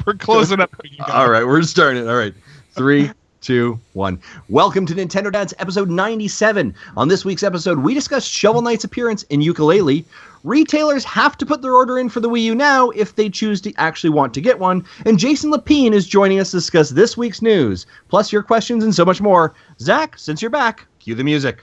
We're closing up. All right, we're starting. All right. 3, 2, 1. Welcome to Nintendo Dads episode 97. On this week's episode, we discuss Shovel Knight's appearance in Yooka-Laylee. Retailers have to put their order in for the Wii U now if they choose to actually want to get one. And Jason Lepine is joining us to discuss this week's news, plus your questions and so much more. Zach, since you're back, cue the music.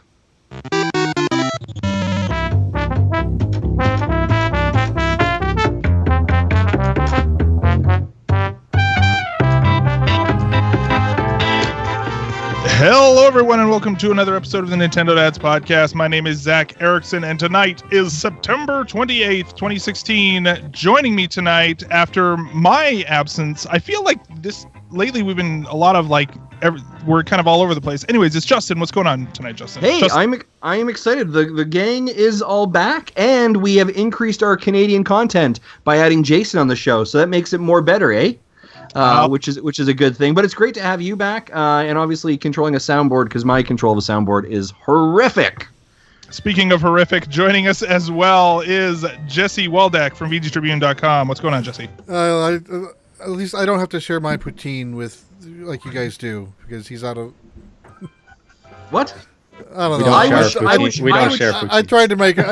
Hello, everyone, and welcome to another episode of the Nintendo Dads Podcast. My name is Zach Erickson, and tonight is September 28th, 2016. Joining me tonight after my absence, I feel like lately we've been a lot of we're kind of all over the place. Anyways, it's Justin. What's going on tonight, Justin? Hey, Justin. I am excited. The gang is all back, and we have increased our Canadian content by adding Jason on the show, so that makes it more better, eh? Which is a good thing, but it's great to have you back, and obviously controlling a soundboard, because my control of a soundboard is horrific. Speaking of horrific, joining us as well is Jesse Waldeck from VGTribune.com. What's going on, Jesse? At least I don't have to share my poutine with like you guys do, because he's out of. What? I don't know. We don't share poutine. I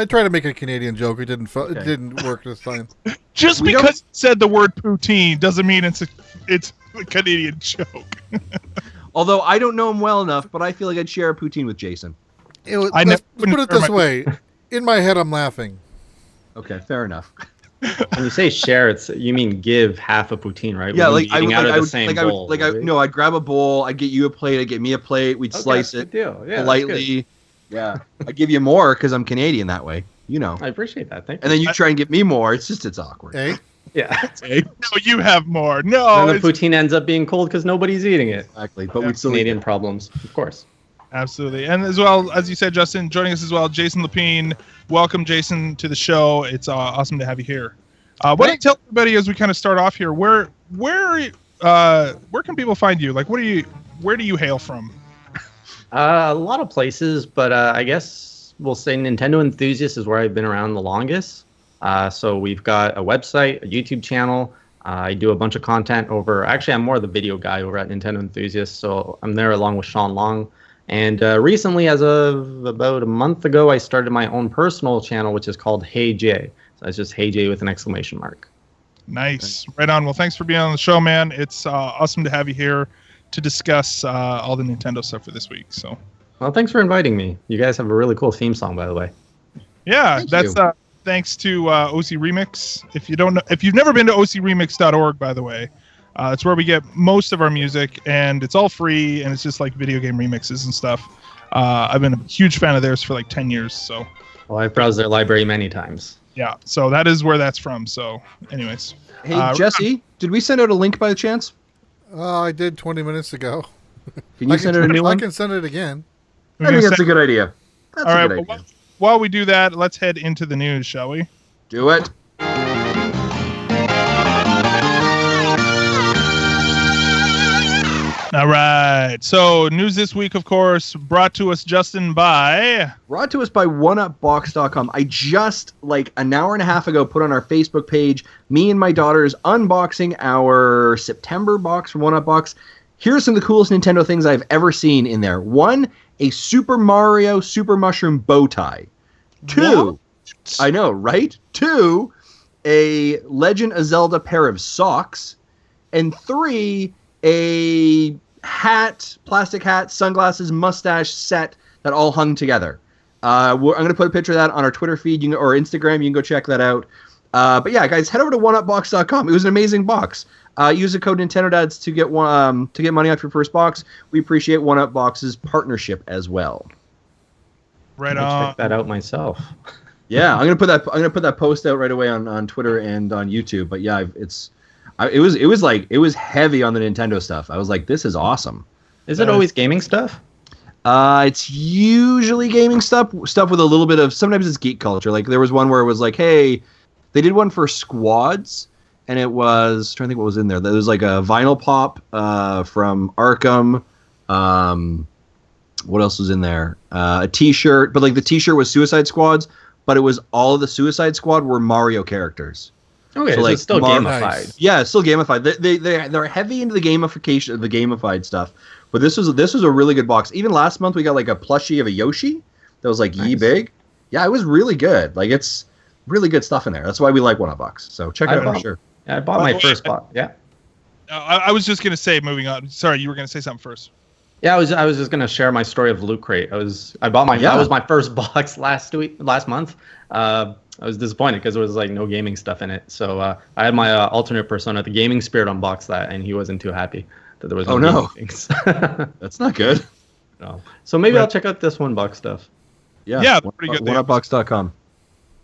tried to make a Canadian joke. It didn't work this time. Just because you said the word poutine doesn't mean it's a Canadian joke. Although I don't know him well enough, but I feel like I'd share a poutine with Jason. Let's put it this way. In my head, I'm laughing. Okay, fair enough. When you say share, you mean give half a poutine, right? Yeah, I'd grab a bowl, I'd get you a plate, I'd get me a plate, we'd slice it politely. Yeah, I'd give you more because I'm Canadian that way, you know. I appreciate that, thank you. And then you try and get me more, it's awkward. Hey? Yeah. No, you have more. No. And the poutine ends up being cold because nobody's eating it. Exactly, but we still Canadian problems, of course. Absolutely. And as well, as you said, Justin, joining us as well, Jason Lepine. Welcome, Jason, to the show. It's awesome to have you here. Why don't you tell everybody as we kind of start off here, where can people find you? Where do you hail from? A lot of places, but I guess we'll say Nintendo Enthusiast is where I've been around the longest. So we've got a website, a YouTube channel. I do a bunch of content over. Actually, I'm more the video guy over at Nintendo Enthusiast, so I'm there along with Sean Long. And recently, as of about a month ago, I started my own personal channel, which is called Hey Jay. So it's just Hey Jay with an exclamation mark. Nice. Right on. Well, thanks for being on the show, man. It's awesome to have you here to discuss all the Nintendo stuff for this week. So. Well, thanks for inviting me. You guys have a really cool theme song, by the way. Yeah, that's thanks to OC Remix. If you've never been to ocremix.org, by the way, it's where we get most of our music, and it's all free, and it's just like video game remixes and stuff. I've been a huge fan of theirs for like 10 years. So. Well, I've browsed their library many times. Yeah, so that is where that's from. So, anyways. Hey, Jesse, did we send out a link by chance? I did 20 minutes ago. Can you send out a new one? I can send it again. I think that's a good idea. All right, well, while we do that, let's head into the news, shall we? Do it. All right. So, news this week, of course, brought to us, Justin, by 1UpBox.com. I just, an hour and a half ago, put on our Facebook page, me and my daughters unboxing our September box from 1UpBox. Here's some of the coolest Nintendo things I've ever seen in there. 1, a Super Mario Super Mushroom bow tie. 2, what? I know, right? 2, a Legend of Zelda pair of socks. And 3, a plastic hat, sunglasses, mustache set that all hung together. I'm going to put a picture of that on our Twitter feed or Instagram. You can go check that out. But yeah, guys, head over to oneupbox.com. It was an amazing box. Use the code NintendoDads to get money off your first box. We appreciate 1UpBox's partnership as well. Right on. Check that out myself. Yeah, I'm gonna put that post out right away on Twitter and on YouTube. But yeah, it was heavy on the Nintendo stuff. I was like, this is awesome. Is it always gaming stuff? It's usually gaming stuff with a little bit of, sometimes it's geek culture. Like there was one where it was like, hey, they did one for squads, and it was, I'm trying to think what was in there. There was like a vinyl pop from Arkham. What else was in there? A T-shirt, but like the T-shirt was Suicide Squad's, but it was all of the Suicide Squad were Mario characters. Okay, So, so like, it's still gamified. Nice. Yeah, it's still gamified. They're heavy into the gamified stuff. But this was a really good box. Even last month we got like a plushie of a Yoshi that was like Nice. big. Yeah, it was really good. Like it's really good stuff in there. That's why we like One Up Box. So check it out for sure. Yeah, I bought my first box. Yeah. I was just gonna say, moving on. Sorry, you were gonna say something first. Yeah, I was just gonna share my story of Loot Crate. That was my first box last month. I was disappointed because there was like no gaming stuff in it. So I had my alternate persona, the Gaming Spirit, unbox that, and he wasn't too happy that there was no gaming things. That's not good. No. So maybe I'll check out this $1 stuff. Yeah, pretty good. OneUpBox.com.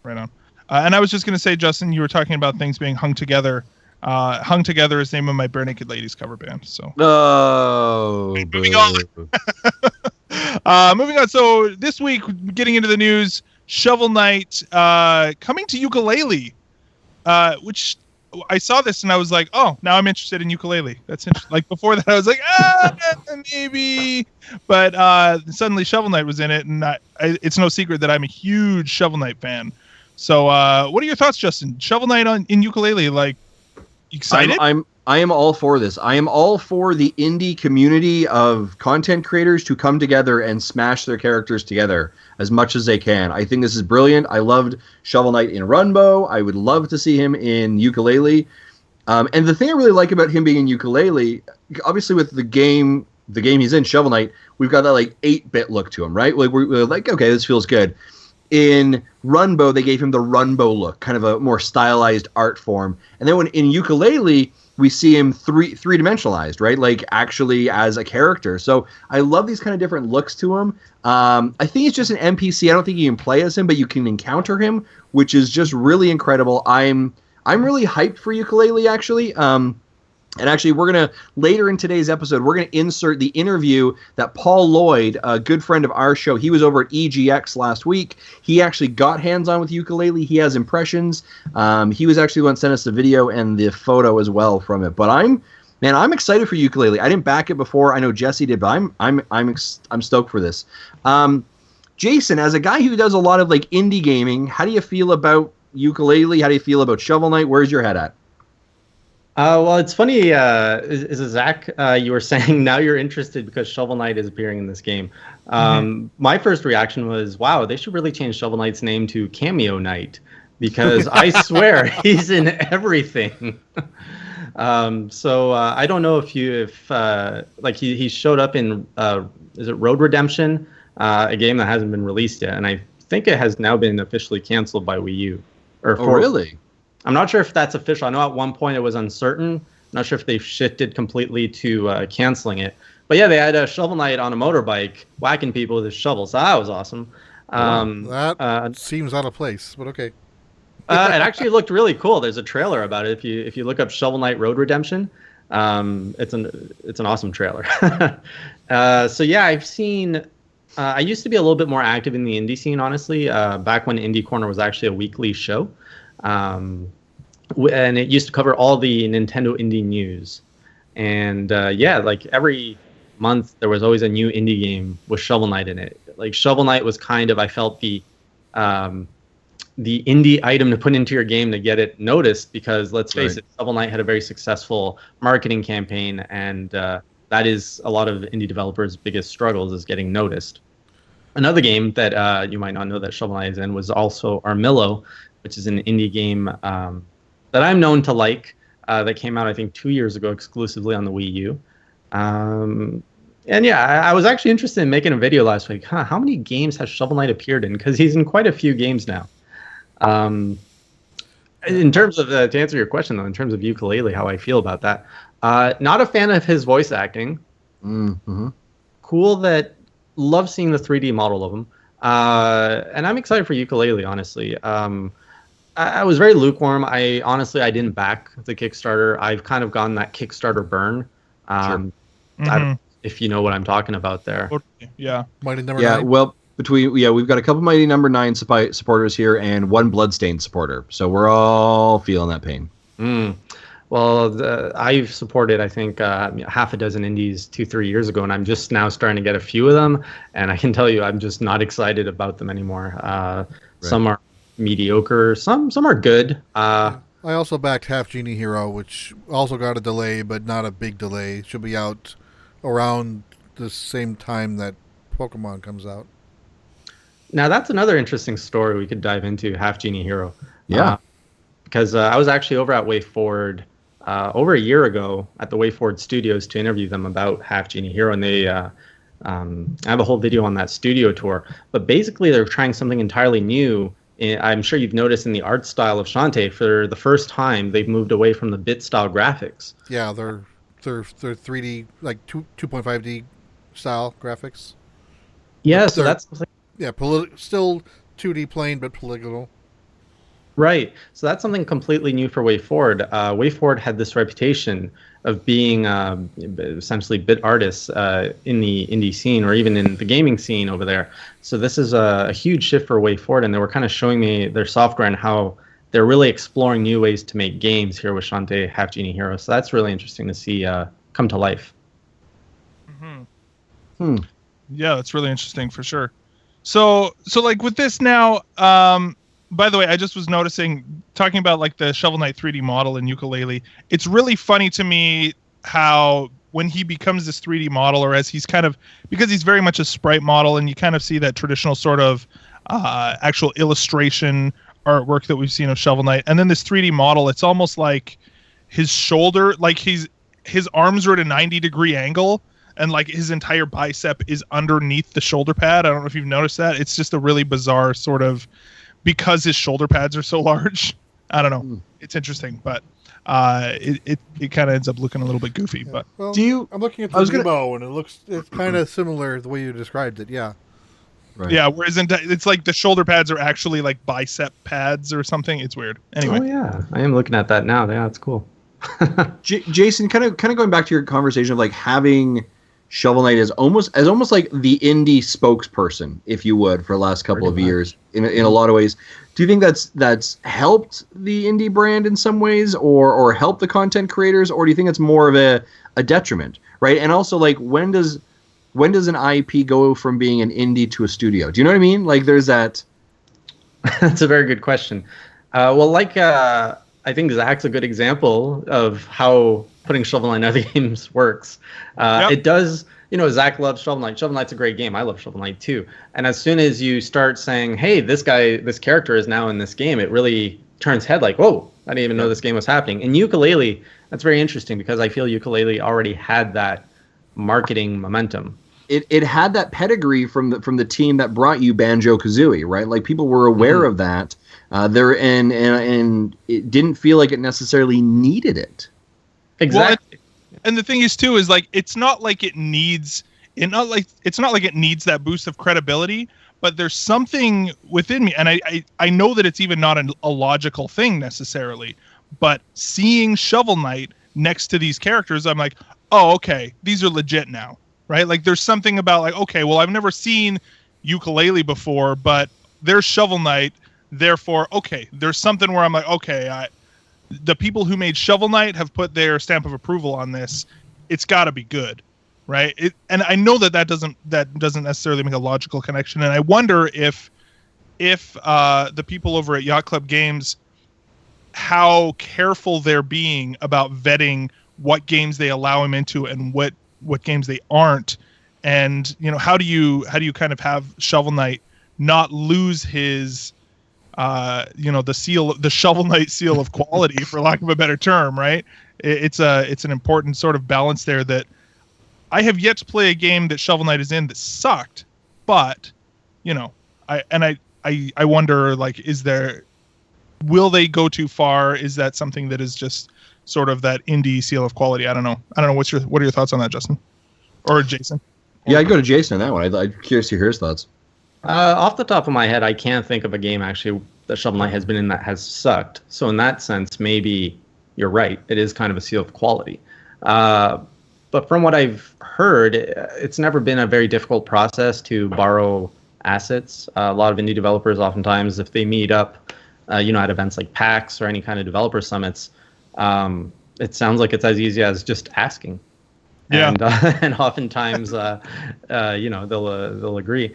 Right on. And I was just gonna say, Justin, you were talking about things being hung together. Hung Together is the name of my Bare Naked Ladies cover band. So moving on. Moving on. So this week, getting into the news, Shovel Knight coming to ukulele, which I saw this and I was like, oh, now I'm interested in ukulele. That's interesting. Like before that, I was like, maybe. But suddenly Shovel Knight was in it, and it's no secret that I'm a huge Shovel Knight fan. So what are your thoughts, Justin? Shovel Knight in ukulele, like, excited? I am all for this. I am all for the indie community of content creators to come together and smash their characters together as much as they can. I think this is brilliant. I loved Shovel Knight in Runbow. I would love to see him in ukulele. And the thing I really like about him being in ukulele, obviously with the game he's in, Shovel Knight, we've got that like 8-bit look to him, right? Like we're like, okay, this feels good. In Runbow, they gave him the Runbow look, kind of a more stylized art form. And then when in ukulele, we see him three-dimensionalized, right? Like actually as a character. So I love these kind of different looks to him. I think he's just an NPC. I don't think you can play as him, but you can encounter him, which is just really incredible. I'm really hyped for ukulele, actually. And actually, we're going to, later in today's episode, we're going to insert the interview that Paul Lloyd, a good friend of our show, he was over at EGX last week. He actually got hands-on with ukulele. He has impressions. He was actually the one that sent us the video and the photo as well from it. But I'm excited for ukulele. I didn't back it before. I know Jesse did, but I'm stoked for this. Jason, as a guy who does a lot of like indie gaming, how do you feel about ukulele? How do you feel about Shovel Knight? Where's your head at? Well, it's funny, is it Zach, you were saying now you're interested because Shovel Knight is appearing in this game. My first reaction was, wow, they should really change Shovel Knight's name to Cameo Knight, because I swear he's in everything. So I don't know if he showed up in, is it Road Redemption, a game that hasn't been released yet, and I think it has now been officially canceled by Wii U. Really? I'm not sure if that's official. I know at one point it was uncertain. I'm not sure if they've shifted completely to canceling it. But yeah, they had a Shovel Knight on a motorbike whacking people with his shovel. So that was awesome. That seems out of place, but okay. It actually looked really cool. There's a trailer about it. If you look up Shovel Knight Road Redemption, it's an awesome trailer. So yeah, I've seen. I used to be a little bit more active in the indie scene, honestly. Back when Indie Corner was actually a weekly show. And it used to cover all the Nintendo indie news, and like every month there was always a new indie game with Shovel Knight in it. Like Shovel Knight was kind of, I felt, the indie item to put into your game to get it noticed, because let's face it, Shovel Knight had a very successful marketing campaign, and that is a lot of indie developers' biggest struggles, is getting noticed. Another game that you might not know that Shovel Knight is in was also Armillo, which is an indie game that I'm known to like, that came out, I think, 2 years ago exclusively on the Wii U. And yeah, I was actually interested in making a video last week. How many games has Shovel Knight appeared in? Because he's in quite a few games now. In terms of, to answer your question, though, in terms of ukulele, how I feel about that, not a fan of his voice acting. Mm-hmm. Cool that, love seeing the 3D model of him. And I'm excited for ukulele, honestly. I was very lukewarm. I didn't back the Kickstarter. I've kind of gotten that Kickstarter burn. Sure. I don't, if you know what I'm talking about there. Yeah. Mighty Number 9. Well, we've got a couple Mighty Number 9 supporters here and one Bloodstained supporter. So we're all feeling that pain. Well, I've supported, I think, half a dozen indies 2-3 years ago, and I'm just now starting to get a few of them. And I can tell you, I'm just not excited about them anymore. Some are mediocre, some are good. I also backed Half Genie Hero, which also got a delay, but not a big delay. It should be out around the same time that Pokemon comes out. Now that's another interesting story we could dive into. Half Genie Hero. Yeah. Because I was actually over at WayForward over a year ago at the WayForward Studios to interview them about Half Genie Hero, and they I have a whole video on that studio tour. But basically, they're trying something entirely new. I'm sure you've noticed in the art style of Shantae, for the first time, they've moved away from the bit style graphics. Yeah, they're 3D, like 2.5D style graphics. Yeah, But so that's yeah, still 2D plane, but polygonal. right. So that's something completely new for WayForward. WayForward had this reputation of being essentially bit artists in the indie scene or even in the gaming scene over there. So this is a huge shift for WayForward, and they were kind of showing me their software and how they're really exploring new ways to make games here with Shantae Half Genie Hero. So that's really interesting to see come to life. Mm-hmm. Yeah, that's really interesting for sure. So like with this now, by the way, I just was noticing, talking about like the Shovel Knight 3D model in Yooka-Laylee, it's really funny to me how when he becomes this 3D model, or as he's kind of, because he's very much a sprite model, and you kind of see that traditional sort of actual illustration artwork that we've seen of Shovel Knight, and then this 3D model, it's almost like his shoulder, like his arms are at a 90-degree angle, and like his entire bicep is underneath the shoulder pad. I don't know if you've noticed that. It's just a really bizarre sort of, because his shoulder pads are so large. I don't know. It's interesting, but it kind of ends up looking a little bit goofy. Yeah. But Well, Do you? I'm looking at I was the gonna- demo, and it's kind of similar the way you described it. Yeah. Right. yeah, whereas it's like the shoulder pads are actually like bicep pads or something. It's weird. Anyway, Oh yeah, I am looking at that now. Yeah, it's cool. Jason, kind of going back to your conversation of like having Shovel Knight as almost like the indie spokesperson, if you would, for the last couple of years in a lot of ways. Do you think that's helped the indie brand in some ways, or helped the content creators, or do you think it's more of a detriment, right? And also, like, when does an IP go from being an indie to a studio? Do you know what I mean? Like, there's that. That's a very good question. I think Zach's a good example of how putting Shovel Knight in other games works. Yep. It does, Zach loves Shovel Knight. Shovel Knight's a great game. I love Shovel Knight too. And as soon as you start saying, hey, this character is now in this game, it really turns head like, whoa, I didn't even know this game was happening. In Yooka-Laylee, that's very interesting because I feel Yooka-Laylee already had that marketing momentum. It had that pedigree from the team that brought you Banjo-Kazooie, right? Like, people were aware of that. And it didn't feel like it necessarily needed it. Exactly. Well, and the thing is too is like it's not like it needs that boost of credibility, but there's something within me, and I know that it's even not a logical thing necessarily, but seeing Shovel Knight next to these characters, I'm like, oh, okay, these are legit now, right? Like there's something about like, okay, well, I've never seen Yooka-Laylee before, but there's Shovel Knight, therefore, okay, there's something where I'm like, okay, the people who made Shovel Knight have put their stamp of approval on this. It's got to be good, right? And I know that doesn't necessarily make a logical connection. And I wonder if the people over at Yacht Club Games, how careful they're being about vetting what games they allow him into and what games they aren't. And how do you kind of have Shovel Knight not lose his the Shovel Knight seal of quality, for lack of a better term, right? It's an important sort of balance there that I have yet to play a game that Shovel Knight is in that sucked, but I wonder, like, will they go too far? Is that something that is just sort of that indie seal of quality? I don't know. What are your thoughts on that, Justin or Jason? Yeah, I'd go to Jason on that one. I'm curious to hear his thoughts. Off the top of my head, I can't think of a game actually that Shovel Knight has been in that has sucked. So in that sense, maybe you're right. It is kind of a seal of quality. But from what I've heard, it's never been a very difficult process to borrow assets. A lot of indie developers, oftentimes, if they meet up, at events like PAX or any kind of developer summits, it sounds like it's as easy as just asking. Yeah. Mm-hmm. And oftentimes, they'll agree.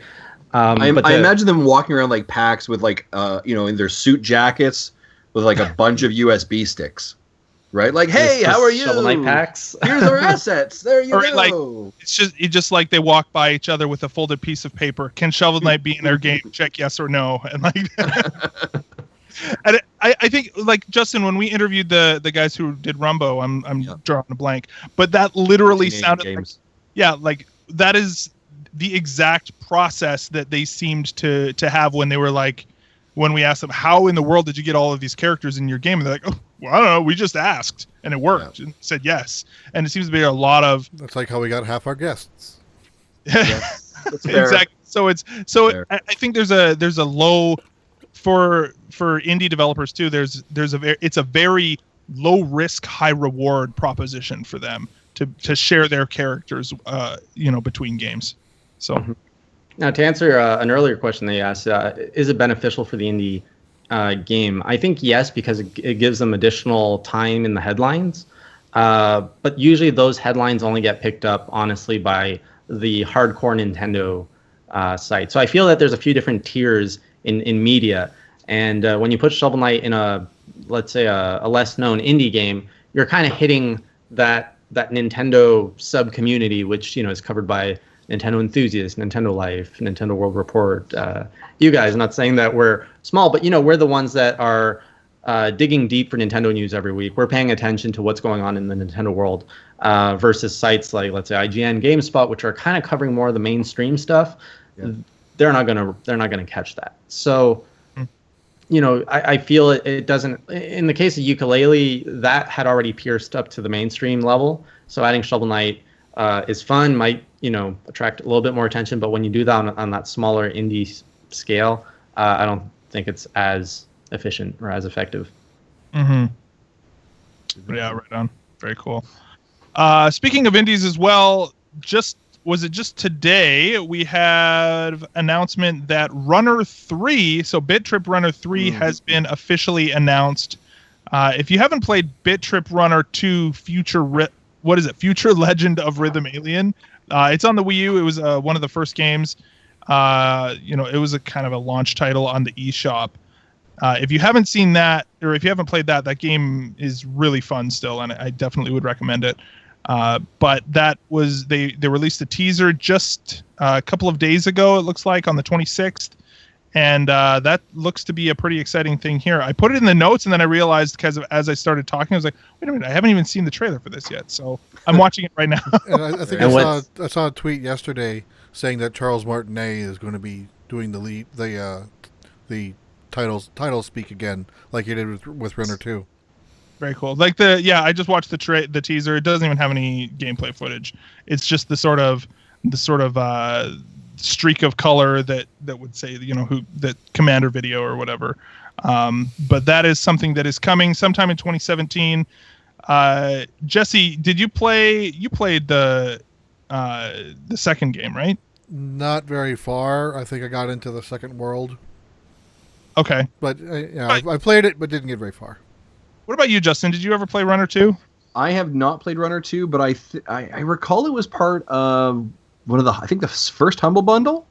I imagine them walking around like PAX with like in their suit jackets, with like a bunch of USB sticks, right? Like, hey, how are you? Shovel Knight packs. Here's our assets. There you Or go. like it's just like they walk by each other with a folded piece of paper. Can Shovel Knight be in their game? Check yes or no. And like, and I think like Justin, when we interviewed the guys who did Rumbo, I'm drawing a blank, but that literally sounded like that is the exact process that they seemed to have when they were like, when we asked them, how in the world did you get all of these characters in your game? And they're like, oh, well, I don't know. We just asked and it worked and said yes. And it seems to be a lot of. That's like how we got half our guests. Exactly. So I think there's a low for indie developers too. It's a very low risk, high reward proposition for them to share their characters, between games. So. Mm-hmm. Now, to answer an earlier question they asked, is it beneficial for the indie game? I think yes, because it gives them additional time in the headlines. But usually those headlines only get picked up, honestly, by the hardcore Nintendo site. So I feel that there's a few different tiers in media. And when you put Shovel Knight in let's say a less known indie game, you're kind of hitting that Nintendo sub community, which is covered by Nintendo Enthusiasts, Nintendo Life, Nintendo World Report. You guys, I'm not saying that we're small, but we're the ones that are digging deep for Nintendo news every week. We're paying attention to what's going on in the Nintendo world versus sites like, let's say, IGN, GameSpot, which are kind of covering more of the mainstream stuff. Yeah. They're not gonna catch that. So, I feel it doesn't. In the case of Yooka-Laylee, that had already pierced up to the mainstream level. So adding Shovel Knight is fun, might attract a little bit more attention, but when you do that on that smaller indie scale, I don't think it's as efficient or as effective. Mm-hmm. Yeah, right on. Very cool. Speaking of indies as well, just today we have announcement that Runner 3, so Bit Trip Runner 3 has been officially announced. If you haven't played Bit Trip Runner 2 Future Legend of Rhythm Alien, it's on the Wii U. It was one of the first games. It was a kind of a launch title on the eShop. If you haven't seen that, or if you haven't played that game is really fun still, and I definitely would recommend it. But that was they released a teaser just a couple of days ago. It looks like on the 26th, and that looks to be a pretty exciting thing here. I put it in the notes, and then I realized as I started talking, I was like, wait a minute, I haven't even seen the trailer for this yet. So I'm watching it right now. And I think I saw a tweet yesterday saying that Charles Martinet is going to be doing the title speak again, like he did with Runner 2. Very cool. I just watched the teaser. It doesn't even have any gameplay footage. It's just the sort of streak of color that would say that Commander video or whatever. But that is something that is coming sometime in 2017. Jesse, did you play? You played the second game, right? Not very far. I think I got into the second world. Okay. But I played it, but didn't get very far. What about you, Justin? Did you ever play Runner 2? I have not played Runner 2, but I recall it was part of one of the first Humble Bundle.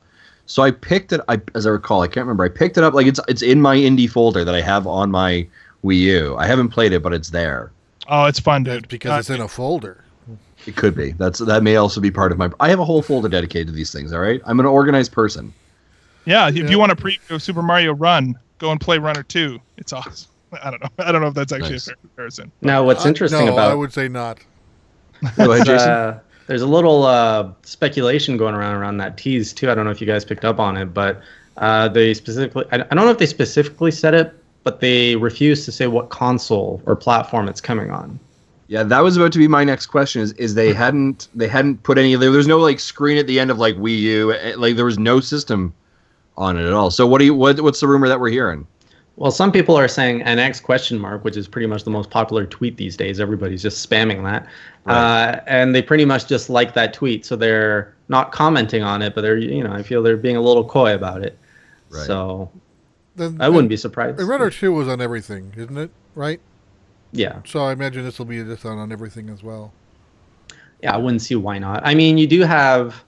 So I picked it. As I recall, I can't remember. I picked it up like it's in my indie folder that I have on my Wii U. I haven't played it, but it's there. Oh, it's fun, dude. Because it's in a folder. It could be. That may also be part of my. I have a whole folder dedicated to these things. All right, I'm an organized person. Yeah, if you want to preview Super Mario Run, go and play Runner 2. It's awesome. I don't know if that's actually a fair comparison. Now, what's interesting about... I would say not. Go ahead, Jason. There's a little speculation going around that tease, too. I don't know if you guys picked up on it, but they specifically... I don't know if they specifically said it, but they refused to say what console or platform it's coming on. Yeah, that was about to be my next question. Is they hadn't put any... There's no screen at the end of Wii U. There was no system on it at all. So what's the rumor that we're hearing? Well, some people are saying NX ? Which is pretty much the most popular tweet these days. Everybody's just spamming that. Right. And they pretty much just like that tweet. So they're not commenting on it, but I feel they're being a little coy about it. Right. So I wouldn't be surprised. Runner 2 was on everything, isn't it? Right? Yeah. So I imagine this will be just on everything as well. Yeah, I wouldn't see why not. I mean, you do have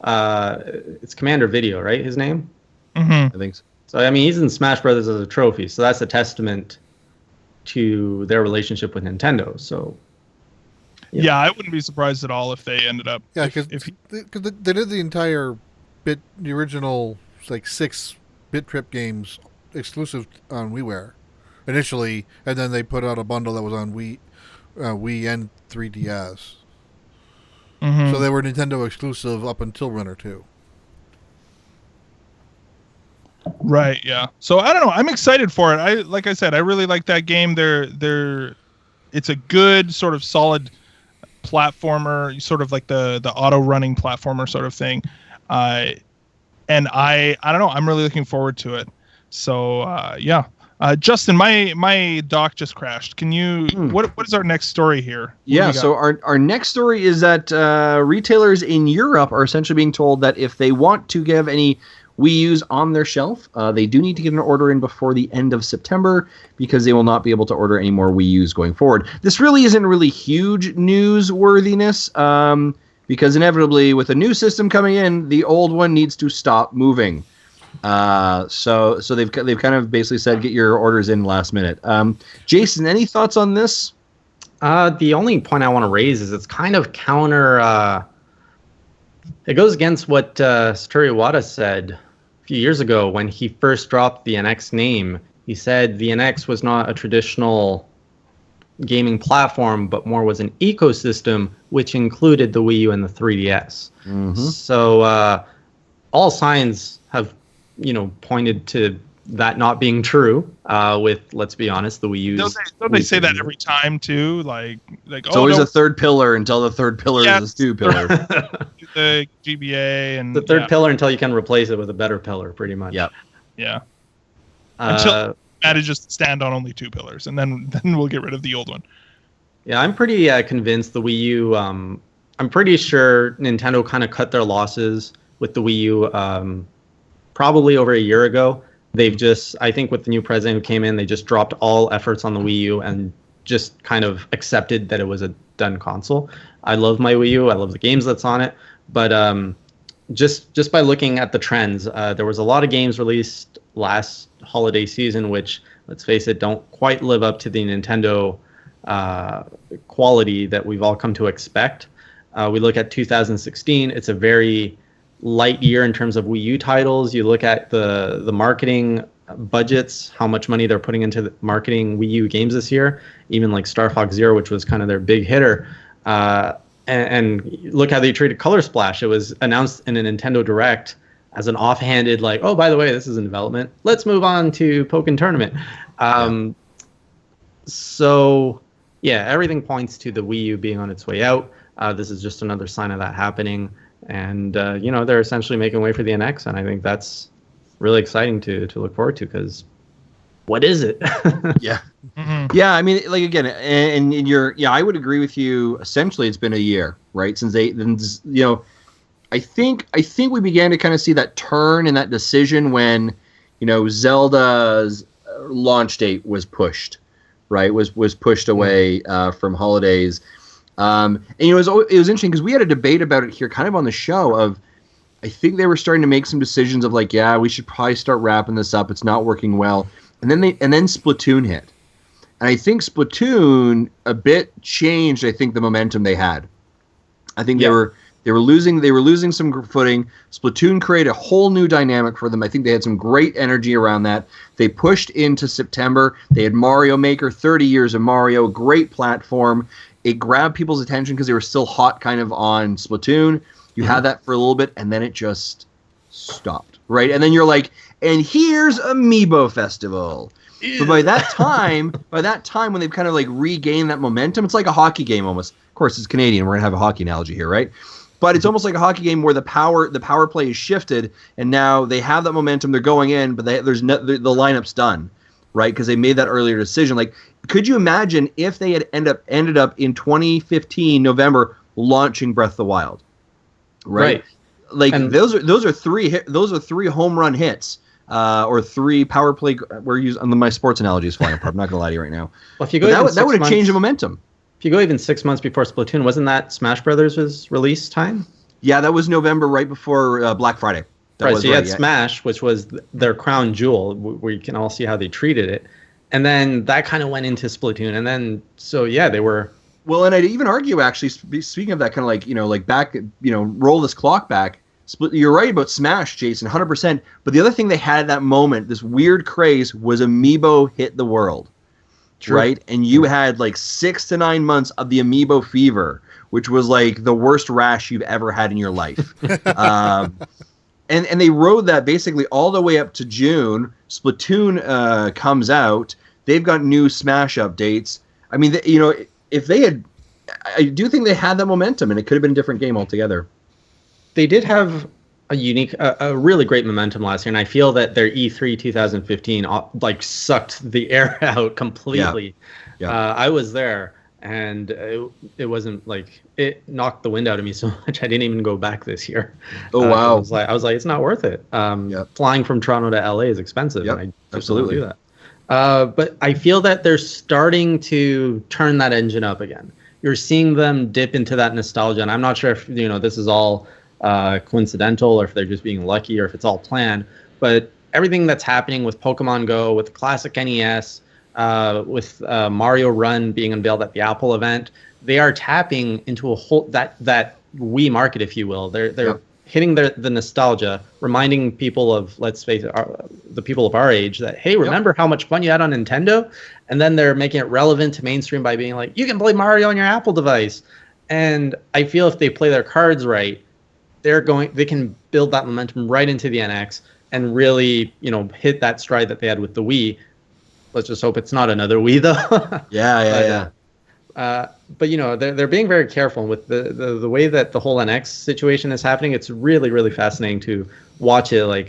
it's Commander Video, right? His name? Mm-hmm. I think so. So, I mean, he's in Smash Brothers as a trophy, so that's a testament to their relationship with Nintendo. So yeah, I wouldn't be surprised at all if they ended up. Yeah, because they did the original like 6 Bit Trip games exclusive on WiiWare initially, and then they put out a bundle that was on Wii and 3DS. Mm-hmm. So they were Nintendo exclusive up until Runner 2. Right, yeah. So I don't know. I'm excited for it. Like I said, I really like that game. It's a good sort of solid platformer, sort of like the auto running platformer sort of thing. And I don't know. I'm really looking forward to it. So yeah. Justin, my dock just crashed. Can you? What is our next story here? Yeah. So our next story is that retailers in Europe are essentially being told that if they want to give any Wii U's on their shelf, they do need to get an order in before the end of September, because they will not be able to order any more Wii U's going forward. This really isn't really huge newsworthiness, because inevitably with a new system coming in, the old one needs to stop moving. So they've kind of basically said get your orders in last minute. Jason, any thoughts on this? The only point I want to raise is it's kind of counter. It goes against what Satoru Iwata said a few years ago when he first dropped the NX name. He said the NX was not a traditional gaming platform, but more was an ecosystem, which included the Wii U and the 3DS. Mm-hmm. So all signs have, pointed to that not being true. With, let's be honest, the Wii U. Don't they say that every time too? Like it's always a third pillar until the third pillar is a two pillar. The GBA and the third pillar until you can replace it with a better pillar, pretty much. Yep. Yeah. Until manages to stand on only 2 pillars, and then we'll get rid of the old one. Yeah, I'm pretty convinced the Wii U. I'm pretty sure Nintendo kind of cut their losses with the Wii U probably over a year ago. They've just, I think with the new president who came in, they just dropped all efforts on the Wii U and just kind of accepted that it was a done console. I love my Wii U. I love the games that's on it. But just by looking at the trends, there was a lot of games released last holiday season, which, let's face it, don't quite live up to the Nintendo quality that we've all come to expect. We look at 2016. It's a very light year in terms of Wii U titles. You look at the marketing budgets, how much money they're putting into marketing Wii U games this year, even like Star Fox Zero, which was kind of their big hitter. And look how they treated Color Splash. It was announced in a Nintendo Direct as an offhanded, like, oh, by the way, this is in development. Let's move on to Pokken Tournament. So, yeah, everything points to the Wii U being on its way out. This is just another sign of that happening. And, they're essentially making way for the NX. And I think that's really exciting to look forward to, because what is it? Yeah. Mm-hmm. Yeah, I mean, like, again, and I would agree with you. Essentially, it's been a year, right? Since I think we began to kind of see that turn and that decision when, Zelda's launch date was pushed, right? Was pushed away from holidays. And it was interesting because we had a debate about it here kind of on the show of, I think they were starting to make some decisions of like, yeah, we should probably start wrapping this up. It's not working well. And then Splatoon hit. And I think Splatoon a bit changed, I think, the momentum they had. I think they were losing some footing. Splatoon created a whole new dynamic for them. I think they had some great energy around that. They pushed into September. They had Mario Maker, 30 years of Mario, great platform. It grabbed people's attention because they were still hot kind of on Splatoon. You had that for a little bit, and then it just stopped, right? And then you're like, and here's Amiibo Festival. Ew. But by that time when they've kind of like regained that momentum, it's like a hockey game almost. Of course, it's Canadian. We're gonna have a hockey analogy here, right? But it's almost like a hockey game where the power play is shifted, and now they have that momentum. They're going in, but the lineup's done, right? Because they made that earlier decision. Like, could you imagine if they had ended up in 2015 November launching Breath of the Wild, right? Like, and those are three home run hits. Or 3 power play. We're using my sports analogy is flying apart. I'm not gonna lie to you right now. Well, if you go that would have changed the momentum. If you go even 6 months before Splatoon, wasn't that Smash Brothers' release time? Yeah, that was November, right before Black Friday. Right. So you had Smash, which was their crown jewel. We can all see how they treated it, And then that kind of went into Splatoon. And then, so yeah, they were. Well, and I'd even argue, actually, speaking of that kind of like, like back, roll this clock back. You're right about Smash, Jason, 100%. But the other thing they had at that moment, this weird craze, was Amiibo hit the world. True. Right? And you had like 6 to 9 months of the Amiibo fever, which was like the worst rash you've ever had in your life. And they rode that basically all the way up to June. Splatoon comes out. They've got new Smash updates. I mean, if they had, I do think they had that momentum, and it could have been a different game altogether. They did have a really great momentum last year, and I feel that their E3 2015 like sucked the air out completely. Yeah. I was there, and it wasn't like, it knocked the wind out of me so much I didn't even go back this year. Oh wow! I was like, it's not worth it. Flying from Toronto to LA is expensive. Yep, and I absolutely don't do that. But I feel that they're starting to turn that engine up again. You're seeing them dip into that nostalgia, and I'm not sure if this is all coincidental, or if they're just being lucky, or if it's all planned. But everything that's happening with Pokemon Go, with the classic NES, with Mario Run being unveiled at the Apple event, they are tapping into a whole that Wii market, if you will. They're hitting the nostalgia, reminding people of, let's face it, the people of our age that, hey, remember how much fun you had on Nintendo? And then they're making it relevant to mainstream by being like, you can play Mario on your Apple device. And I feel if they play their cards right, they can build that momentum right into the NX and really, hit that stride that they had with the Wii. Let's just hope it's not another Wii though. Yeah. But they're being very careful with the way that the whole NX situation is happening. It's really, really fascinating to watch it, like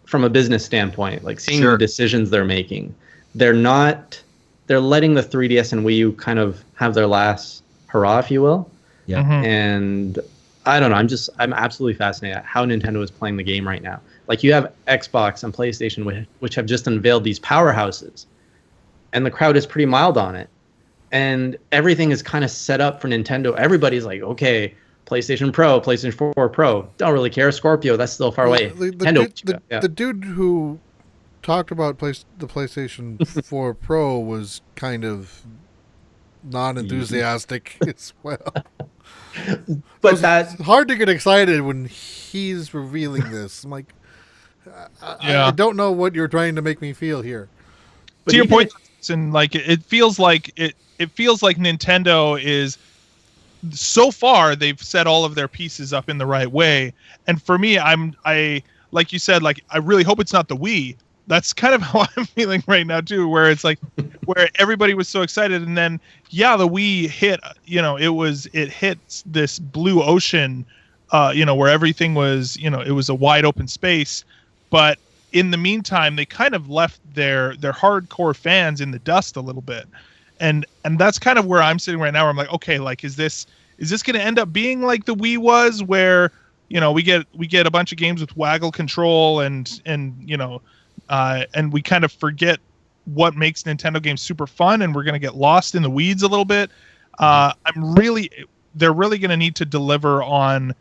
from a business standpoint, like seeing the decisions they're making. They're letting the 3DS and Wii U kind of have their last hurrah, if you will. Yeah. Mm-hmm. And I don't know. I'm absolutely fascinated at how Nintendo is playing the game right now. Like, you have Xbox and PlayStation, which have just unveiled these powerhouses, and the crowd is pretty mild on it. And everything is kind of set up for Nintendo. Everybody's like, okay, PlayStation Pro, PlayStation 4 Pro. Don't really care. Scorpio, that's still far away. The dude who talked about the PlayStation 4 Pro was kind of non-enthusiastic as well. But that's hard to get excited when he's revealing this. I'm like, I don't know what you're trying to make me feel here. But to your point, and like it feels like Nintendo is, so far they've set all of their pieces up in the right way. And for me, I like you said, like, I really hope it's not the Wii. That's kind of how I'm feeling right now too, where it's like, where everybody was so excited, and then the Wii hit, it hit this blue ocean, where everything was, it was a wide open space. But in the meantime, they kind of left their hardcore fans in the dust a little bit. And that's kind of where I'm sitting right now, where I'm like, okay, like, is this going to end up being like the Wii was, where, we get a bunch of games with waggle control and we kind of forget what makes Nintendo games super fun, and we're going to get lost in the weeds a little bit. They're really going to need to deliver on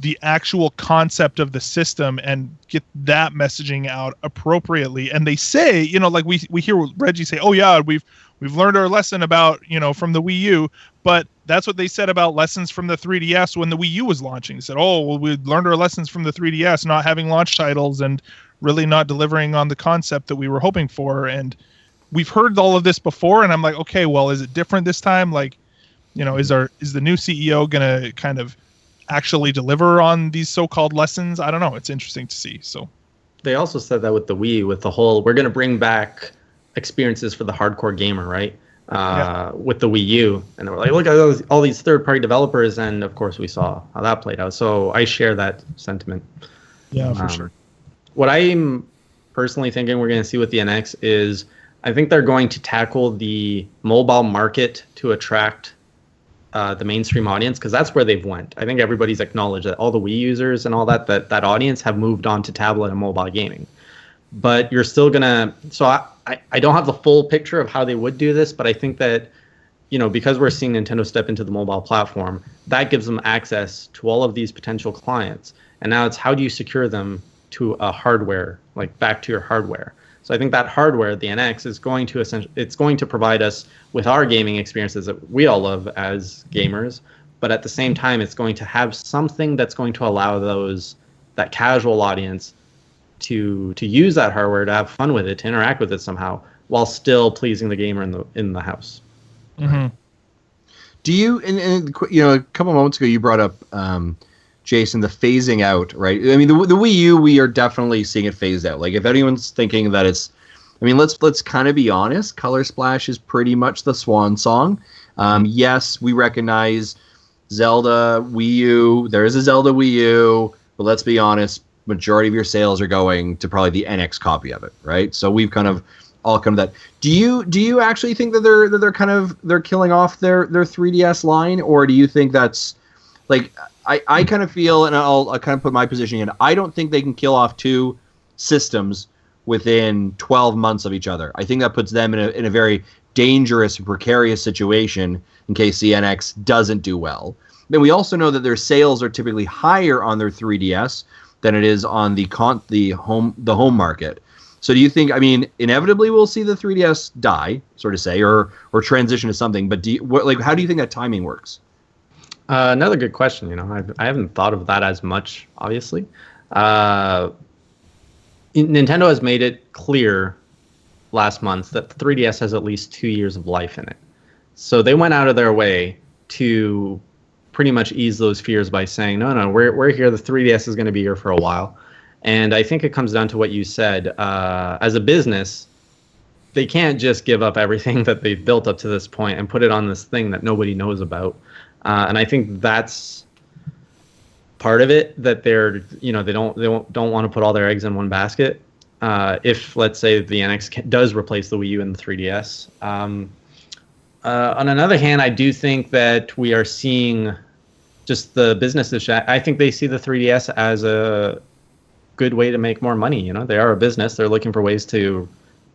the actual concept of the system and get that messaging out appropriately. And they say, like we hear Reggie say, oh yeah, we've learned our lesson about, from the Wii U, but that's what they said about lessons from the 3DS when the Wii U was launching. They said, oh, well, we learned our lessons from the 3DS, not having launch titles and really not delivering on the concept that we were hoping for. And we've heard all of this before, and I'm like, okay, well, is it different this time? Like, is the new CEO going to kind of actually deliver on these so-called lessons? I don't know. It's interesting to see. So they also said that with the Wii, with the whole, we're going to bring back experiences for the hardcore gamer, right? With the Wii U, and they were like, look at all these third-party developers, and of course we saw how that played out. So I share that sentiment. Yeah, for sure. What I'm personally thinking we're going to see with the NX is, I think they're going to tackle the mobile market to attract the mainstream audience, because that's where they've went. I think everybody's acknowledged that all the Wii users and all that audience have moved on to tablet and mobile gaming. But you're still gonna. So I don't have the full picture of how they would do this, but I think that, because we're seeing Nintendo step into the mobile platform, that gives them access to all of these potential clients. And now it's, how do you secure them to a hardware, like back to your hardware? So I think that hardware, the NX, is going to it's going to provide us with our gaming experiences that we all love as gamers, but at the same time, it's going to have something that's going to allow that casual audience to use that hardware, to have fun with it, to interact with it somehow, while still pleasing the gamer in the house. Mm-hmm. Do you, and a couple moments ago, you brought up, Jason, the phasing out, right? I mean, the Wii U, we are definitely seeing it phased out. Like, if anyone's thinking that it's, I mean, let's kind of be honest. Color Splash is pretty much the swan song. Yes, we recognize Zelda Wii U. There is a Zelda Wii U, but let's be honest. Majority of your sales are going to probably the NX copy of it, right? So we've kind of all come to that. Do you actually think that they're killing off their 3DS line, or do you think that's like I kind of feel, and I'll kind of put my position in. I don't think they can kill off two systems within 12 months of each other. I think that puts them in a very dangerous, precarious situation in case the NX doesn't do well. Then we also know that their sales are typically higher on their 3DS than it is on the home market. So do you think, I mean, inevitably we'll see the 3DS die, sort of say, or transition to something, but how do you think that timing works? Another good question. I haven't thought of that as much, obviously. Nintendo has made it clear last month that the 3DS has at least 2 years of life in it. So they went out of their way to pretty much ease those fears by saying, no, we're here. The 3DS is going to be here for a while. And I think it comes down to what you said. As a business, they can't just give up everything that they've built up to this point and put it on this thing that nobody knows about. And I think that's part of it, that they're, they don't want to put all their eggs in one basket. If, let's say, the NX does replace the Wii U and the 3DS. On another hand, I do think that we are seeing just the business issue. I think they see the 3DS as a good way to make more money. They are a business. They're looking for ways to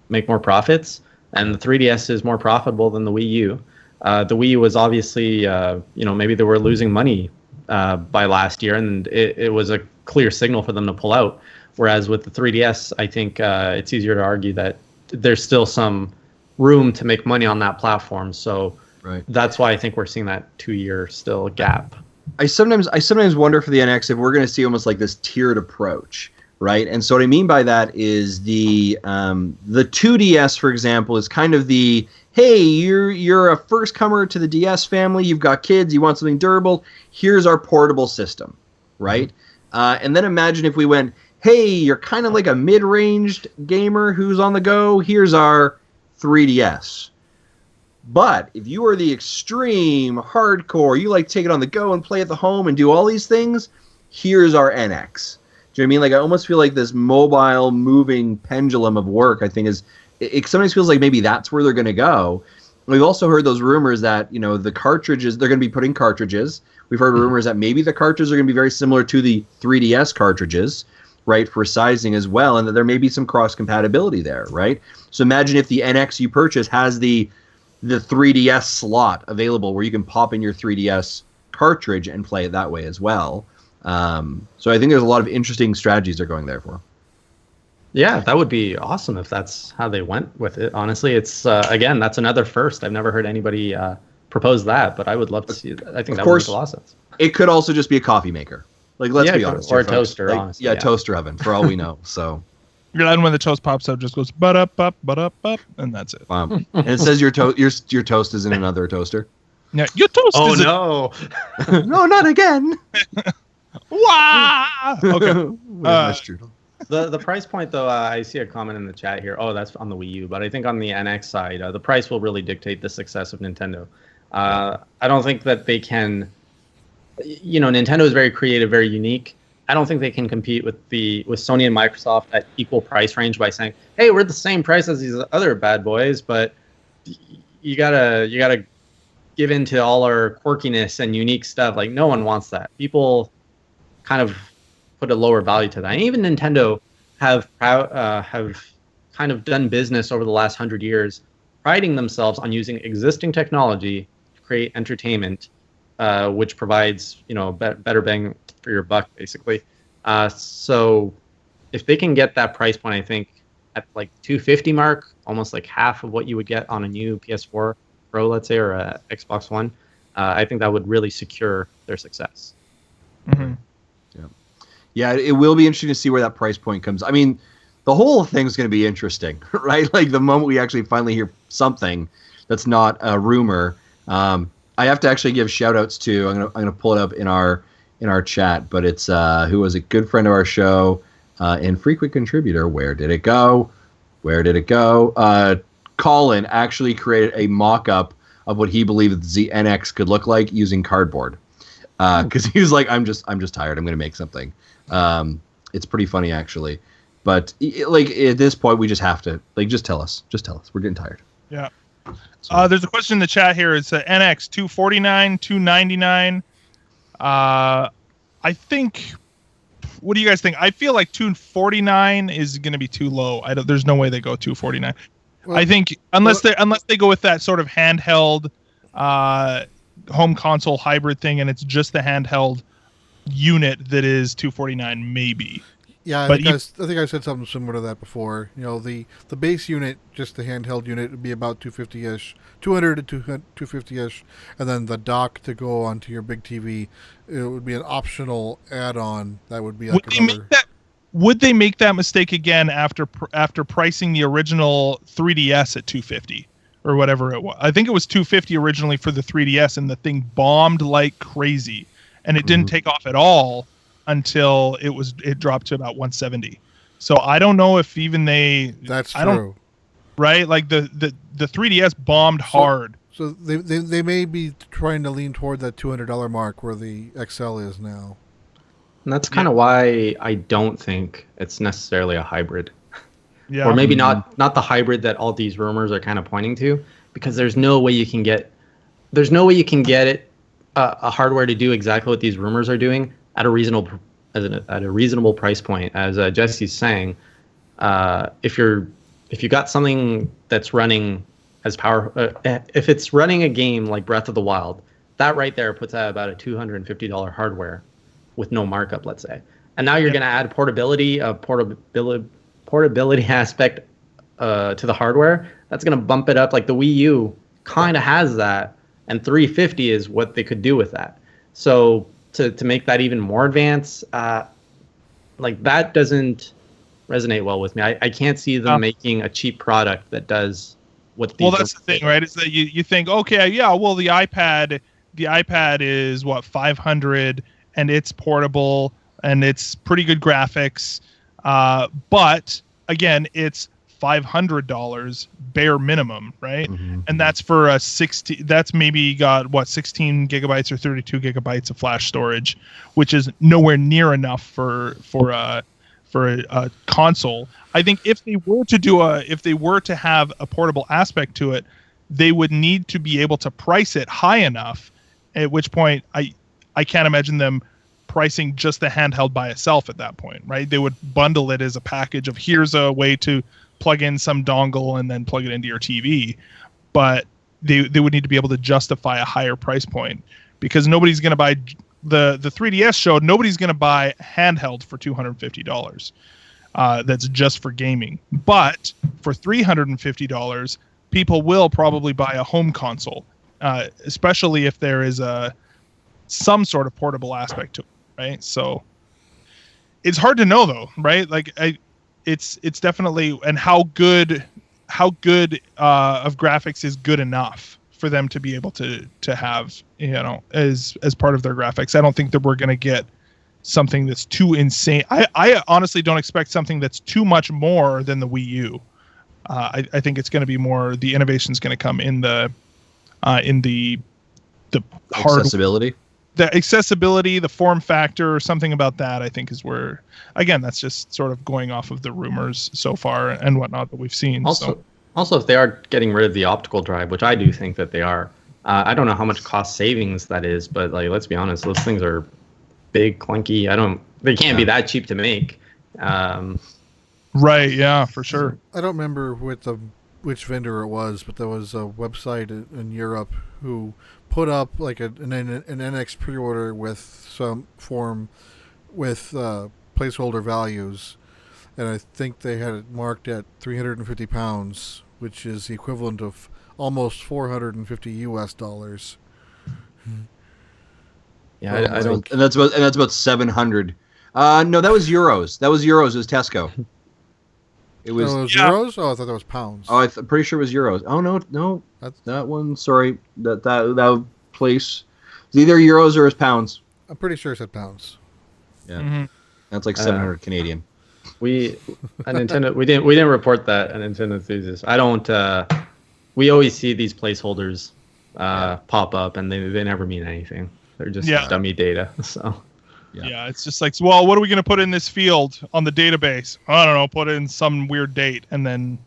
make more profits, and the 3DS is more profitable than the Wii U. The Wii U was obviously, maybe they were losing money by last year, and it was a clear signal for them to pull out. Whereas with the 3DS, I think it's easier to argue that there's still some room to make money on that platform. So that's why I think we're seeing that 2-year still gap. I sometimes wonder for the NX if we're going to see almost like this tiered approach, right? And so what I mean by that is the 2DS, for example, is kind of the, hey, you're a first comer to the DS family, you've got kids, you want something durable, here's our portable system, right? And then imagine if we went, hey, you're kind of like a mid-ranged gamer who's on the go, here's our 3DS. But if you are the extreme hardcore, you like take it on the go and play at the home and do all these things, here's our NX. Do you know what I mean? Like, I almost feel like this mobile moving pendulum of work, I think it sometimes feels like maybe that's where they're going to go. We've also heard those rumors that, the cartridges, they're going to be putting cartridges. We've heard rumors that maybe the cartridges are going to be very similar to the 3DS cartridges, right, for sizing as well, and that there may be some cross compatibility there, right? So imagine if the NX you purchase has the 3DS slot available where you can pop in your 3DS cartridge and play it that way as well. So I think there's a lot of interesting strategies they're going there for. Yeah, that would be awesome if that's how they went with it. Honestly, it's again, that's another first. I've never heard anybody propose that, but I would love to see it. I think that would make a lot of sense. It could also just be a coffee maker. Like, let's be honest. Or a toaster, honestly. Yeah, toaster oven, for all we know. So And when the toast pops up, just goes ba-da-bup, ba-da-bup, and that's it. And it says your toast is in another toaster. Yeah, your toast Oh, is no. No, not again. Wow. Okay. That's true. The price point, though, I see a comment in the chat here. Oh, that's on the Wii U. But I think on the NX side, the price will really dictate the success of Nintendo. I don't think that they can... Nintendo is very creative, very unique. I don't think they can compete with Sony and Microsoft at equal price range by saying, "Hey, we're the same price as these other bad boys, but you gotta give in to all our quirkiness and unique stuff." Like, no one wants that. People kind of put a lower value to that. And even Nintendo have kind of done business over the last 100 years, priding themselves on using existing technology to create entertainment, which provides better bang for your buck, basically. So if they can get that price point, I think at like 250 mark, almost like half of what you would get on a new PS4 Pro, let's say, or a Xbox One, I think that would really secure their success. Mm-hmm. Yeah, it will be interesting to see where that price point comes. I mean, the whole thing's going to be interesting, right? Like the moment we actually finally hear something that's not a rumor. I have to actually give shout outs to, I'm gonna pull it up in our chat, but it's who was a good friend of our show and frequent contributor. Where did it go? Colin actually created a mock-up of what he believed the NX could look like using cardboard. Because he was like, I'm just tired. I'm going to make something. It's pretty funny, actually. But like at this point, we just have to just tell us. We're getting tired. Yeah. There's a question in the chat here. It's NX 249, 299. I think. What do you guys think? I feel like 249 is going to be too low. There's no way they go 249. Well, I think unless they go with that sort of handheld home console hybrid thing, and it's just the handheld unit that is 249, maybe. Yeah, I think I said something similar to that before. You know, the base unit, just the handheld unit, would be about 250-ish, 200 to 250-ish, and then the dock to go onto your big TV, it would be an optional add-on. That would be like Would they make that mistake again after pricing the original 3DS at 250 or whatever it was? I think it was 250 originally for the 3DS, and the thing bombed like crazy, and it didn't take off at all until it dropped to about 170. So I don't know if even that's true, right? Like the 3DS bombed hard. So they may be trying to lean toward that $200 mark where the XL is now. And that's kind of why I don't think it's necessarily a hybrid. Yeah. Or maybe not the hybrid that all these rumors are kind of pointing to, because there's no way you can get it a hardware to do exactly what these rumors are doing at a reasonable price point. As Jesse's saying, if you got something that's running as if it's running a game like Breath of the Wild, that right there puts out about a $250 hardware with no markup, let's say. And now you're going to add portability aspect to the hardware. That's going to bump it up. Like the Wii U kind of has that, and 350 is what they could do with that. So to make that even more advanced, like that doesn't resonate well with me. I can't see them making a cheap product that does what these. Well, that's the thing, right? Is that you think, okay, yeah, well, the iPad is what, 500, and it's portable and it's pretty good graphics, but again, it's $500 bare minimum, right? Mm-hmm. And that's for a 60. That's maybe got 16 gigabytes or 32 gigabytes of flash storage, which is nowhere near enough for a console. I think if they were to have a portable aspect to it, they would need to be able to price it high enough. At which point, I can't imagine them pricing just the handheld by itself at that point, right? They would bundle it as a package of here's a way to plug in some dongle and then plug it into your TV. But they would need to be able to justify a higher price point, because nobody's going to buy the 3DS showed nobody's going to buy handheld for $250. That's just for gaming. But for $350, people will probably buy a home console, especially if there is some sort of portable aspect to it, right? So it's hard to know, though, right? Like it's definitely, and how good of graphics is good enough for them to be able to have, as part of their graphics. I don't think that we're going to get something that's too insane. I honestly don't expect something that's too much more than the Wii U. I think it's going to be more, the innovation is going to come in the accessibility. The accessibility, the form factor, or something about that, I think is where, again, that's just sort of going off of the rumors so far and whatnot that we've seen. Also, if they are getting rid of the optical drive, which I do think that they are, I don't know how much cost savings that is, but like, let's be honest, those things are big, clunky. They can't be that cheap to make. Right? Yeah, for sure. I don't remember which vendor it was, but there was a website in Europe who put up like an NX pre-order with some form with placeholder values, and I think they had it marked at 350 pounds, which is the equivalent of almost $450 US. Yeah, I don't. And that's about 700. No, that was euros. That was euros. It was Tesco. It was. Oh, it was euros? Oh, I thought that was pounds. Oh, I'm pretty sure it was euros. Oh no, that one. Sorry, that place. It's either euros or it's pounds. I'm pretty sure it said pounds. Yeah, Mhm. that's like 700 Canadian. We didn't report that at Nintendo Enthusiast. I don't. We always see these placeholders pop up, and they never mean anything. They're just dummy data. So. Yeah, it's just like, well, what are we going to put in this field on the database? I don't know, put in some weird date and then,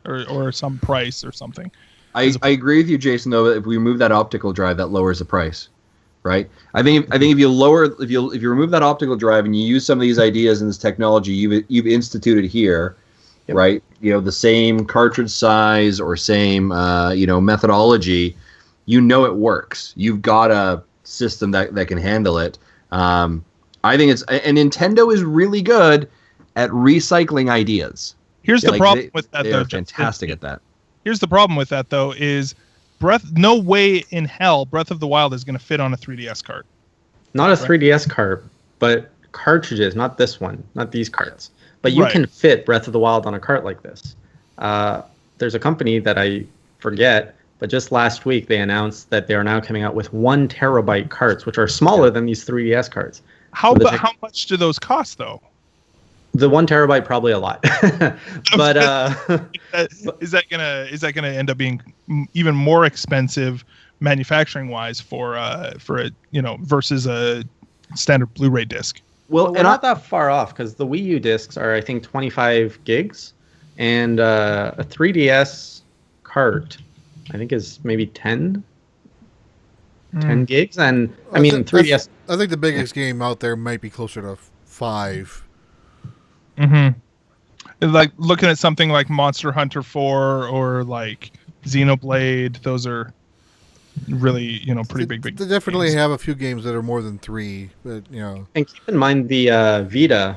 or some price or something. I agree with you, Jason, though, if we remove that optical drive, that lowers the price, right? I think if you remove that optical drive and you use some of these ideas and this technology you've instituted here, right? The same cartridge size or same, methodology, it works. You've got a system that can handle it. I think and Nintendo is really good at recycling ideas. Here's the problem with that, though. They're fantastic at that. Here's the problem with that, though, is no way in hell Breath of the Wild is going to fit on a 3DS cart. Not a 3DS cart, but cartridges, not this one, not these carts. But you can fit Breath of the Wild on a cart like this. There's a company that I forget, but just last week they announced that they are now coming out with 1 terabyte carts, which are smaller than these 3DS carts. How much do those cost, though? The 1 terabyte probably a lot, but is that gonna end up being even more expensive manufacturing wise for versus a standard Blu-ray disc? Well, we're not that far off because the Wii U discs are, I think, 25 gigs, and a 3DS cart, I think, is maybe 10 gigs. And I mean, 3DS. I think the biggest game out there might be closer to 5. Mm-hmm. Like looking at something like Monster Hunter 4 or like Xenoblade, those are really, pretty big. They definitely games. have a few games that are more than 3, but And keep in mind the Vita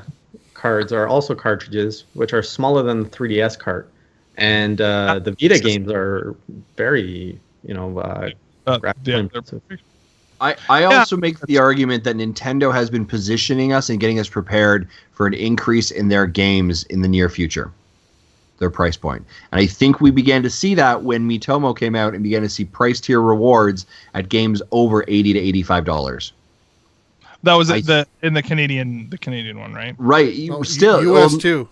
cards are also cartridges, which are smaller than the 3DS cart, and the Vita games are very, I also make the argument that Nintendo has been positioning us and getting us prepared for an increase in their games in the near future, their price point. And I think we began to see that when Miitomo came out and began to see price tier rewards at games over $80 to $85. That was in the Canadian one, right? Right. Still US too.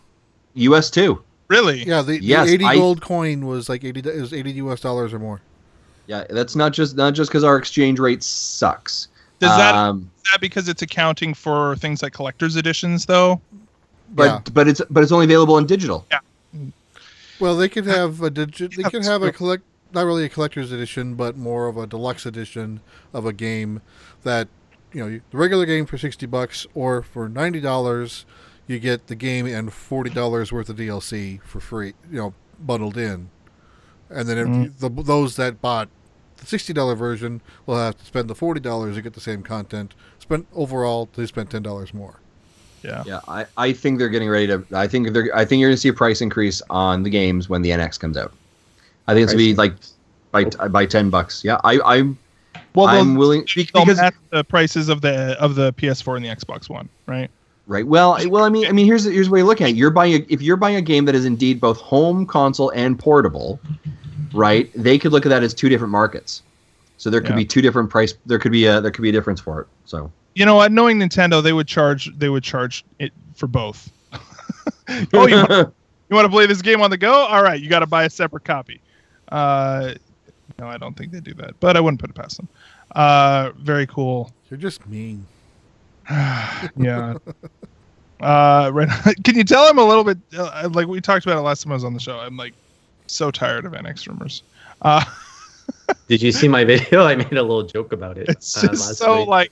US too. Really? Yeah, the 80 gold coin was like $80 US or more. Yeah, that's not just because our exchange rate sucks. Is that because it's accounting for things like collector's editions, though? But it's only available in digital. Yeah. Well, they could have not really a collector's edition, but more of a deluxe edition of a game that the regular game for $60, or for $90 you get the game and $40 worth of DLC for free, bundled in. And then those that bought the $60 version will have to spend the $40 to get the same content. Overall, they spent $10 more. Yeah. Yeah, I think they're getting ready to. I think you're going to see a price increase on the games when the NX comes out. I think it's going to be like by $10. Yeah, I'm willing because match the prices of the PS4 and the Xbox One, right? Right. Well, I mean, here's where you're looking at. If you're buying a game that is indeed both home console and portable, right? They could look at that as 2 different markets. So there could be 2 different price. There could be a difference for it. So you know what? Knowing Nintendo, they would charge it for both. Oh, you want to play this game on the go? All right, you got to buy a separate copy. No, I don't think they do that, but I wouldn't put it past them. Very cool. You're just mean. Yeah. Right. Can you tell him a little bit? Like we talked about it last time I was on the show. I'm like so tired of NX rumors. Did you see my video? I made a little joke about it. It's just so week.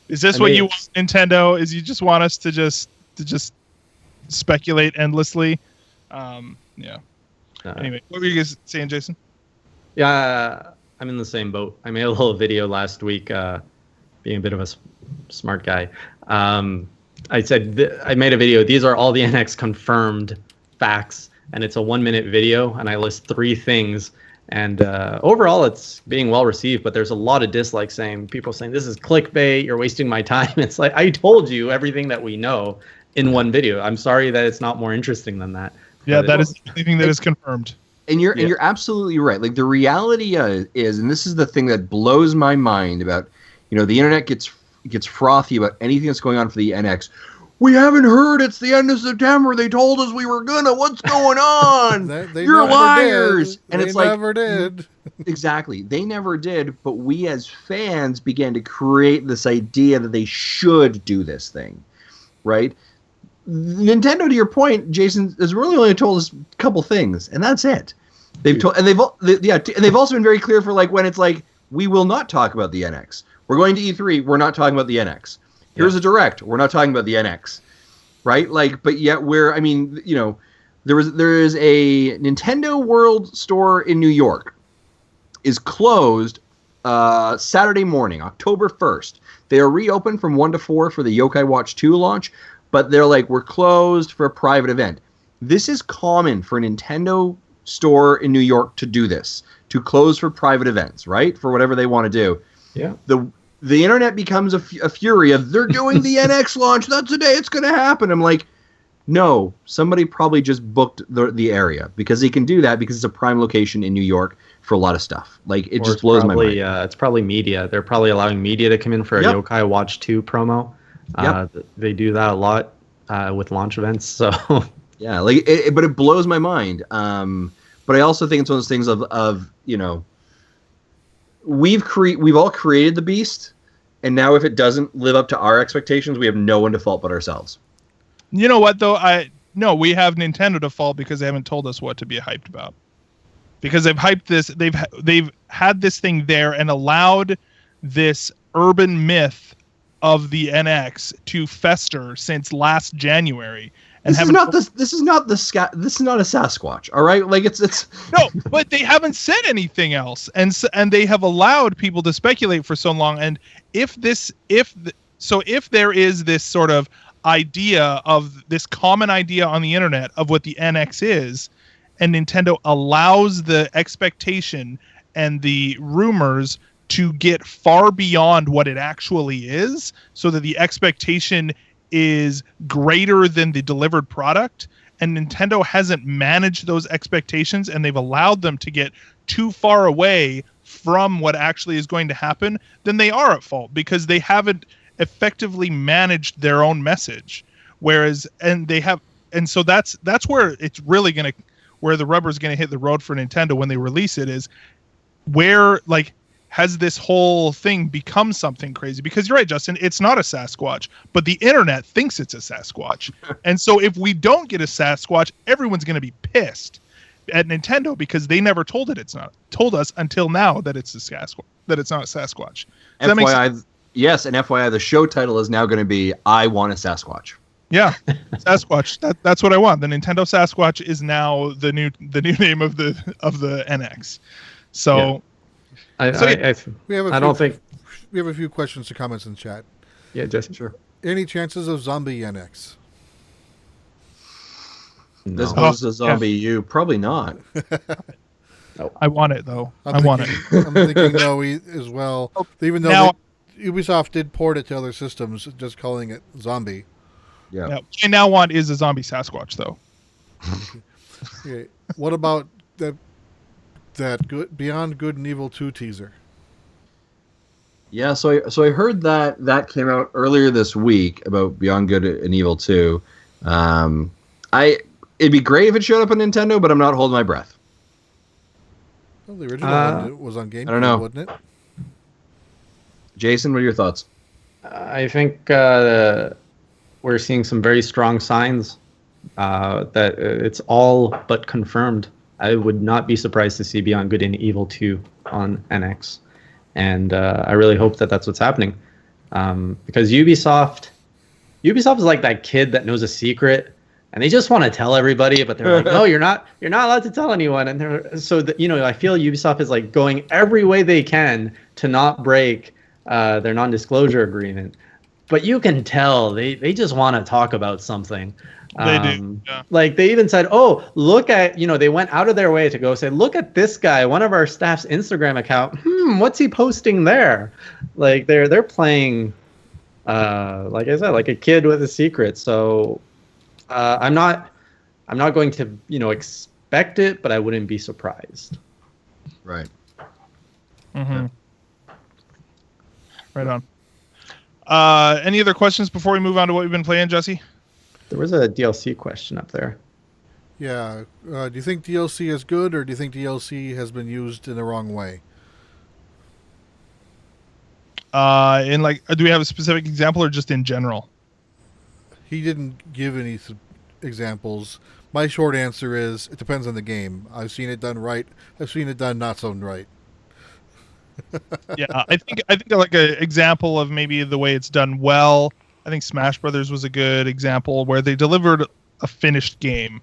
Is this what you want, Nintendo? Is you just want us to just speculate endlessly? Yeah. Anyway, what were you guys saying, Jason? Yeah, I'm in the same boat. I made a little video last week, being a bit of a smart guy, I said I made a video. These are all the NX confirmed facts, and it's a 1-minute video, and I list 3 things. And overall, it's being well received, but there's a lot of dislikes saying people saying this is clickbait. You're wasting my time. It's like I told you everything that we know in one video. I'm sorry that it's not more interesting than that. Yeah, that is the only thing that is confirmed. And you're absolutely right. Like the reality is, and this is the thing that blows my mind about, the internet gets frothy about anything that's going on for the NX. We haven't heard. It's the end of September. They told us we were gonna. What's going on? You're liars. And it's like they never did. Exactly. They never did. But we as fans began to create this idea that they should do this thing, right? Nintendo, to your point, Jason, has really only told us a couple things, and that's it. They've also been very clear for like when it's like we will not talk about the NX. We're going to E3. We're not talking about the NX. Here's a direct. We're not talking about the NX, right? Like, but yet there is a Nintendo World store in New York is closed Saturday morning, October 1st. They are reopened from 1 to 4 for the Yokai Watch 2 launch, but they're like, we're closed for a private event. This is common for a Nintendo store in New York to do this, to close for private events, right? For whatever they want to do. Yeah. The internet becomes a fury of they're doing the NX launch. That's the day it's going to happen. I'm like, no, somebody probably just booked the area because they can do that because it's a prime location in New York for a lot of stuff. Like it just blows my mind. It's probably media. They're probably allowing media to come in for a Yokai Watch 2 promo. They do that a lot with launch events. So yeah, like but it blows my mind. But I also think it's one of those things of we've all created the beast, and now if it doesn't live up to our expectations, we have no one to fault but ourselves. You know what though? We have Nintendo to fault because they haven't told us what to be hyped about. Because they've hyped this, they've had this thing there and allowed this urban myth of the NX to fester since last January. And this is not a Sasquatch, all right? Like it's no, but they haven't said anything else, and they have allowed people to speculate for so long. And if there is this sort of idea of this common idea on the internet of what the NX is, and Nintendo allows the expectation and the rumors to get far beyond what it actually is, so that the expectation is greater than the delivered product, and Nintendo hasn't managed those expectations, and they've allowed them to get too far away from what actually is going to happen, then they are at fault because they haven't effectively managed their own message. So that's where it's really where the rubber's gonna hit the road for Nintendo when they release it, is where like has this whole thing become something crazy? Because you're right, Justin, it's not a Sasquatch, but the internet thinks it's a Sasquatch. And so if we don't get a Sasquatch, everyone's going to be pissed at Nintendo because they never told us until now that it's a Sasquatch, that it's not a Sasquatch. FYI, yes, and FYI, the show title is now going to be I Want a Sasquatch. Yeah, Sasquatch. That's what I want. The Nintendo Sasquatch is now the new name of the NX. So. Yeah. We have a few questions or comments in the chat. Yeah, Jesse, sure. Any chances of zombie NX? No. This was a zombie U. Probably not. No. I want it though. I want it. I'm thinking no as well. Even though Ubisoft did port it to other systems, just calling it zombie. Yeah. What I now want is a zombie Sasquatch though. Okay. What about that Beyond Good and Evil 2 teaser? Yeah, so I heard that came out earlier this week about Beyond Good and Evil 2. It'd be great if it showed up on Nintendo, but I'm not holding my breath. Well, the original one was on GameCube, I don't know. wasn't it? Jason, what are your thoughts? I think we're seeing some very strong signs that it's all but confirmed. I would not be surprised to see Beyond Good and Evil 2 on NX. And I really hope that that's what's happening. Because Ubisoft is like that kid that knows a secret and they just want to tell everybody, but they're like, no, you're not allowed to tell anyone. And I feel Ubisoft is like going every way they can to not break their non-disclosure agreement. but you can tell they just want to talk about something. They do. Yeah. Like they even said, "Oh, look at," they went out of their way to go say, "Look at this guy, one of our staff's Instagram account. What's he posting there?" Like they're playing, like I said, like a kid with a secret. So I'm not going to expect it, but I wouldn't be surprised. Right. Mm-hmm. Right on. Any other questions before we move on to what we've been playing, Jesse? There was a DLC question up there. Yeah. Do you think DLC is good, or do you think DLC has been used in the wrong way? Do we have a specific example or just in general? He didn't give any examples. My short answer is it depends on the game. I've seen it done right. I've seen it done not so right. Yeah, I think like an example of maybe the way it's done well. I think Smash Brothers was a good example where they delivered a finished game,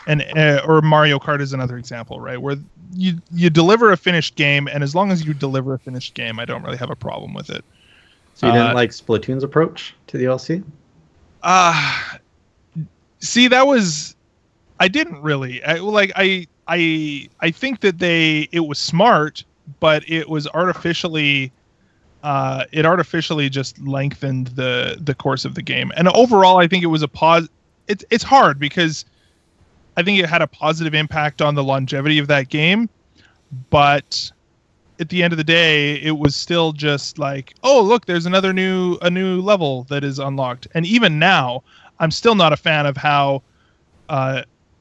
and or Mario Kart is another example, right? Where you deliver a finished game, and as long as you deliver a finished game, I don't really have a problem with it. So you didn't like Splatoon's approach to the DLC? See, I didn't really. I think that it was smart, but it was artificially. It artificially just lengthened the course of the game, and overall, I think it was a It's hard because I think it had a positive impact on the longevity of that game, but at the end of the day, it was still just like, oh, look, there's a new level that is unlocked, and even now, I'm still not a fan of how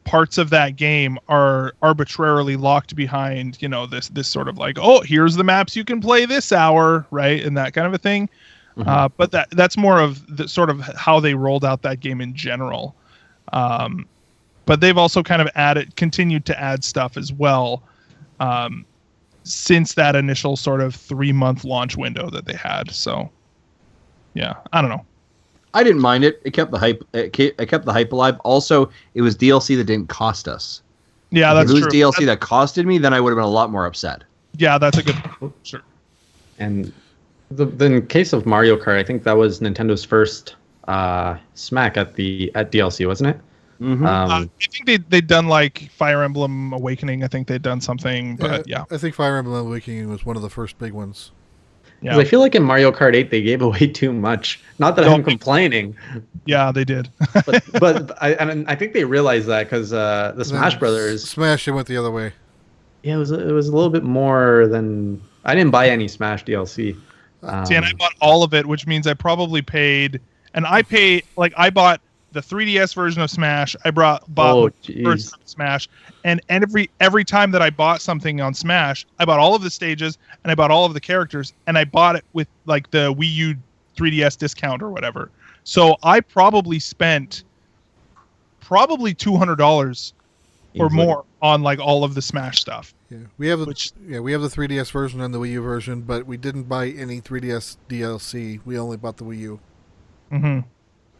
parts of that game are arbitrarily locked behind, this sort of like, oh, here's the maps you can play this hour, right, and that kind of a thing. Mm-hmm. But that's more of the sort of how they rolled out that game in general. But they've also kind of continued to add stuff as well since that initial sort of 3-month launch window that they had. So, yeah, I don't know. I didn't mind it. It kept the hype. It kept the hype alive. Also, it was DLC that didn't cost us. Yeah, that's true. If it was DLC that costed me, then I would have been a lot more upset. Yeah, that's a good. Sure. And in case of Mario Kart, I think that was Nintendo's first smack at DLC, wasn't it? Mm-hmm. I think they'd done like Fire Emblem Awakening. I think they'd done something, but yeah. I think Fire Emblem Awakening was one of the first big ones. Yeah. I feel like in Mario Kart 8 they gave away too much. Not that I'm complaining. Yeah, they did. but I think they realized that because the Smash Brothers. Smash, it went the other way. Yeah, it was a little bit more than. I didn't buy any Smash DLC. See, and I bought all of it, which means I probably paid. And I bought the 3DS version of Smash. I bought the version of Smash, and every time that I bought something on Smash, I bought all of the stages and I bought all of the characters, and I bought it with like the Wii U 3DS discount or whatever. So I probably spent $200 or more on like all of the Smash stuff. Yeah, we have the 3DS version and the Wii U version, but we didn't buy any 3DS DLC. We only bought the Wii U. Mm-hmm.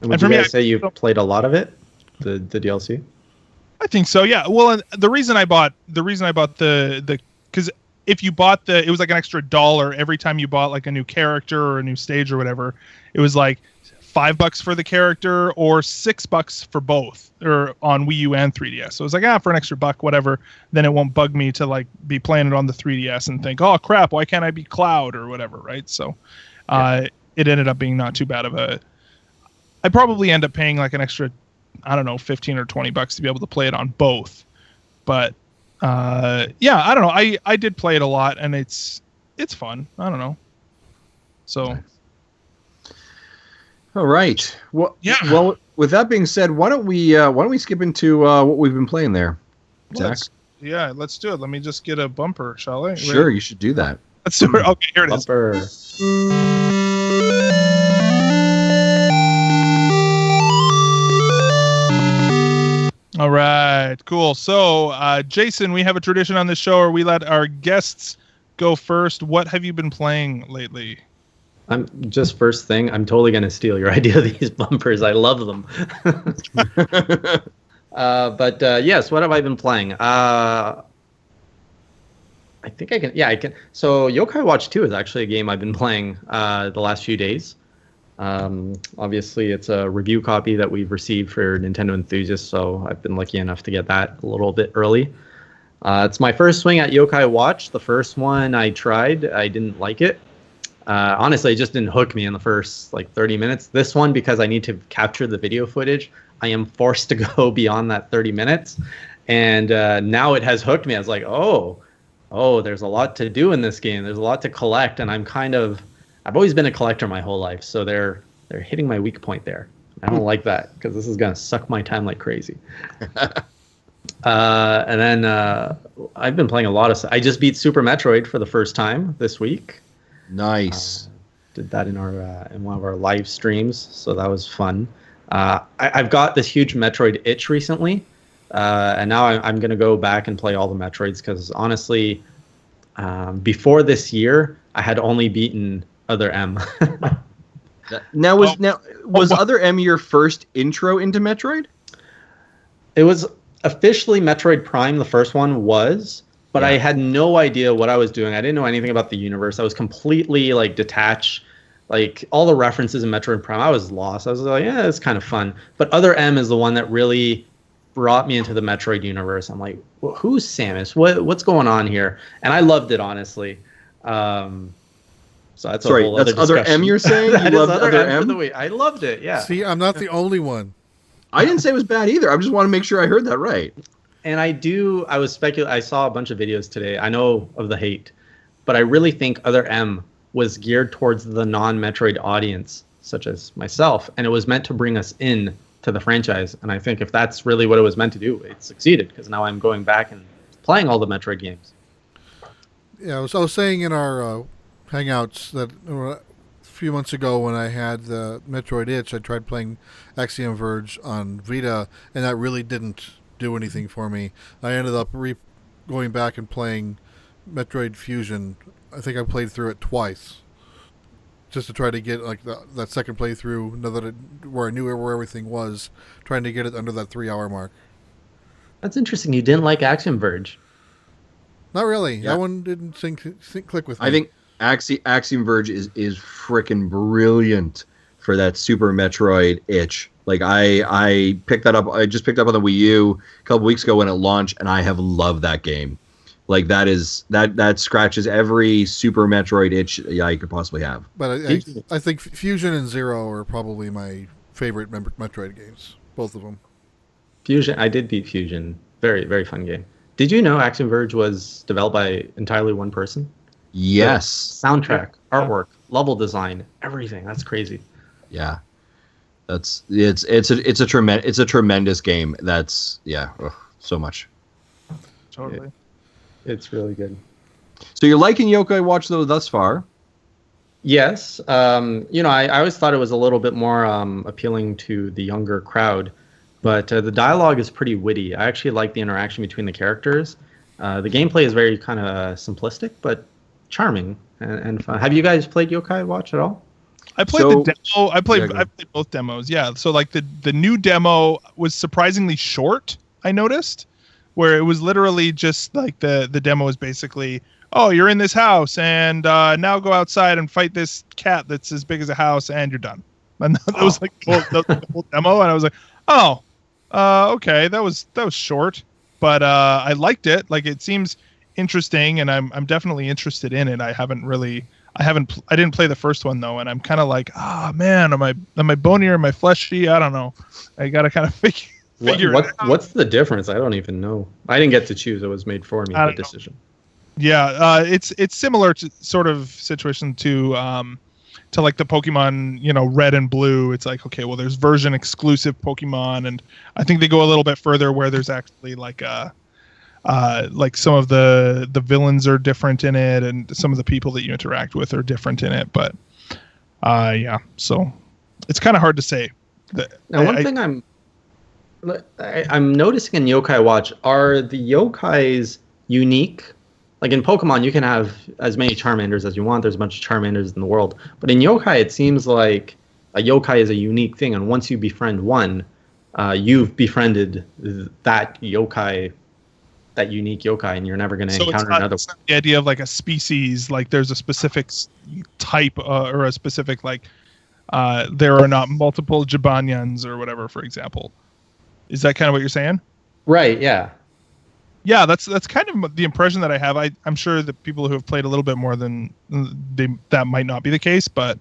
And would you guys say you played a lot of it, the DLC? I think so. Yeah. Well, and the reason I bought the because if you bought it was like an extra $1 every time you bought like a new character or a new stage or whatever. It was like $5 for the character or $6 for both, or on Wii U and 3DS. So it was like, for an extra $1, whatever. Then it won't bug me to like be playing it on the 3DS and think, oh crap, why can't I be Cloud or whatever, right? So, it ended up being not too bad of a. I'd probably end up paying like an extra, I don't know, $15 or $20 to be able to play it on both. But yeah, I don't know. I did play it a lot, and it's fun. I don't know. So. Nice. All right. Well, yeah. Well, with that being said, why don't we skip into what we've been playing there, Zach? Let's do it. Let me just get a bumper, shall I? Sure, you should do that. Let's do it. Okay, here it bumper. is. All right, cool. So, Jason, we have a tradition on this show where we let our guests go first. What have you been playing lately? I'm just first thing. I'm totally gonna steal your idea of these bumpers. I love them. But yes, what have I been playing? I think I can. Yeah, I can. So Yokai Watch 2 is actually a game I've been playing the last few days. Obviously, it's a review copy that we've received for Nintendo enthusiasts, so I've been lucky enough to get that a little bit early. It's my first swing at Yokai Watch. The first one I tried, I didn't like it. Honestly, it just didn't hook me in the first 30 minutes. This one, because I need to capture the video footage, I am forced to go beyond that 30 minutes. And now it has hooked me. I was like, oh, there's a lot to do in this game. There's a lot to collect, and I've always been a collector my whole life, so they're hitting my weak point there. I don't like that because this is gonna suck my time like crazy. And then I've been playing a lot of. I just beat Super Metroid for the first time this week. Nice. Did that in one of our live streams, so that was fun. I've got this huge Metroid itch recently, and now I'm gonna go back and play all the Metroids because honestly, before this year, I had only beaten Other M. Was Other M your first intro into Metroid? It was officially Metroid Prime. The first one was, but I had no idea what I was doing. I didn't know anything about the universe. I was completely detached. All the references in Metroid Prime, I was lost. I was like, yeah, it's kind of fun. But Other M is the one that really brought me into the Metroid universe. I'm like, well, who's Samus? What's going on here? And I loved it, honestly. So that's Other M you're saying? You loved Other M? I loved it, yeah. See, I'm not the only one. I didn't say it was bad either. I just want to make sure I heard that right. And I saw a bunch of videos today. I know of the hate, but I really think Other M was geared towards the non-Metroid audience, such as myself, and it was meant to bring us in to the franchise. And I think if that's really what it was meant to do, it succeeded, because now I'm going back and playing all the Metroid games. Yeah, I was saying in our Hangouts that a few months ago when I had the Metroid itch, I tried playing Axiom Verge on Vita, and that really didn't do anything for me. I ended up going back and playing Metroid Fusion. I think I played through it twice, just to try to get that second playthrough, where I knew where everything was, trying to get it under that 3-hour mark. That's interesting. You didn't like Axiom Verge? Not really. Yeah. That one didn't click with me. I think Axiom Verge is freaking brilliant for that Super Metroid itch. I picked that up. I just picked up on the Wii U a couple weeks ago when it launched, and I have loved that game. That scratches every Super Metroid itch you could possibly have. But I think Fusion and Zero are probably my favorite Metroid games. Both of them. Fusion. I did beat Fusion. Very, very fun game. Did you know Axiom Verge was developed by entirely one person? Yes. The soundtrack, artwork, level design, everything. That's crazy. Yeah. It's a tremendous game. That's so much. Totally. It's really good. So you're liking Yokai Watch though thus far? Yes. I always thought it was a little bit more appealing to the younger crowd, but the dialogue is pretty witty. I actually like the interaction between the characters. The gameplay is very kind of simplistic, but charming and fun. Have you guys played Yokai Watch at all? I played the demo. I played both demos. Yeah. So the new demo was surprisingly short, I noticed, where it was literally just the demo was basically, oh, you're in this house and now go outside and fight this cat that's as big as a house and you're done. And that was the whole demo, and I was like, oh, okay, that was short, but I liked it. It seems interesting, and I'm definitely interested in it. I didn't play the first one though, and I'm kind of like, man, am I bonier, am I fleshy? I don't know. I gotta kind of figure it out. What's the difference? I don't even know. I didn't get to choose. It was made for me, the decision. Yeah, it's similar to sort of situation to the Pokemon, Red and Blue. It's like, okay, well, there's version exclusive Pokemon, and I think they go a little bit further where there's actually some of the villains are different in it, and some of the people that you interact with are different in it. But so it's kind of hard to say. Now, one thing I'm noticing in Yokai Watch, are the yokais unique? Like in Pokemon, you can have as many Charmanders as you want. There's a bunch of Charmanders in the world. But in yokai, it seems like a yokai is a unique thing. And once you befriend one, you've befriended that yokai, that unique yokai, and you're never going to encounter another one. It's not the idea of a species, there's a specific type or a specific there are not multiple Jabanyans or whatever, for example. Is that kind of what you're saying? Right. Yeah. Yeah, that's kind of the impression that I have. I'm sure that people who have played a little bit more than that might not be the case, but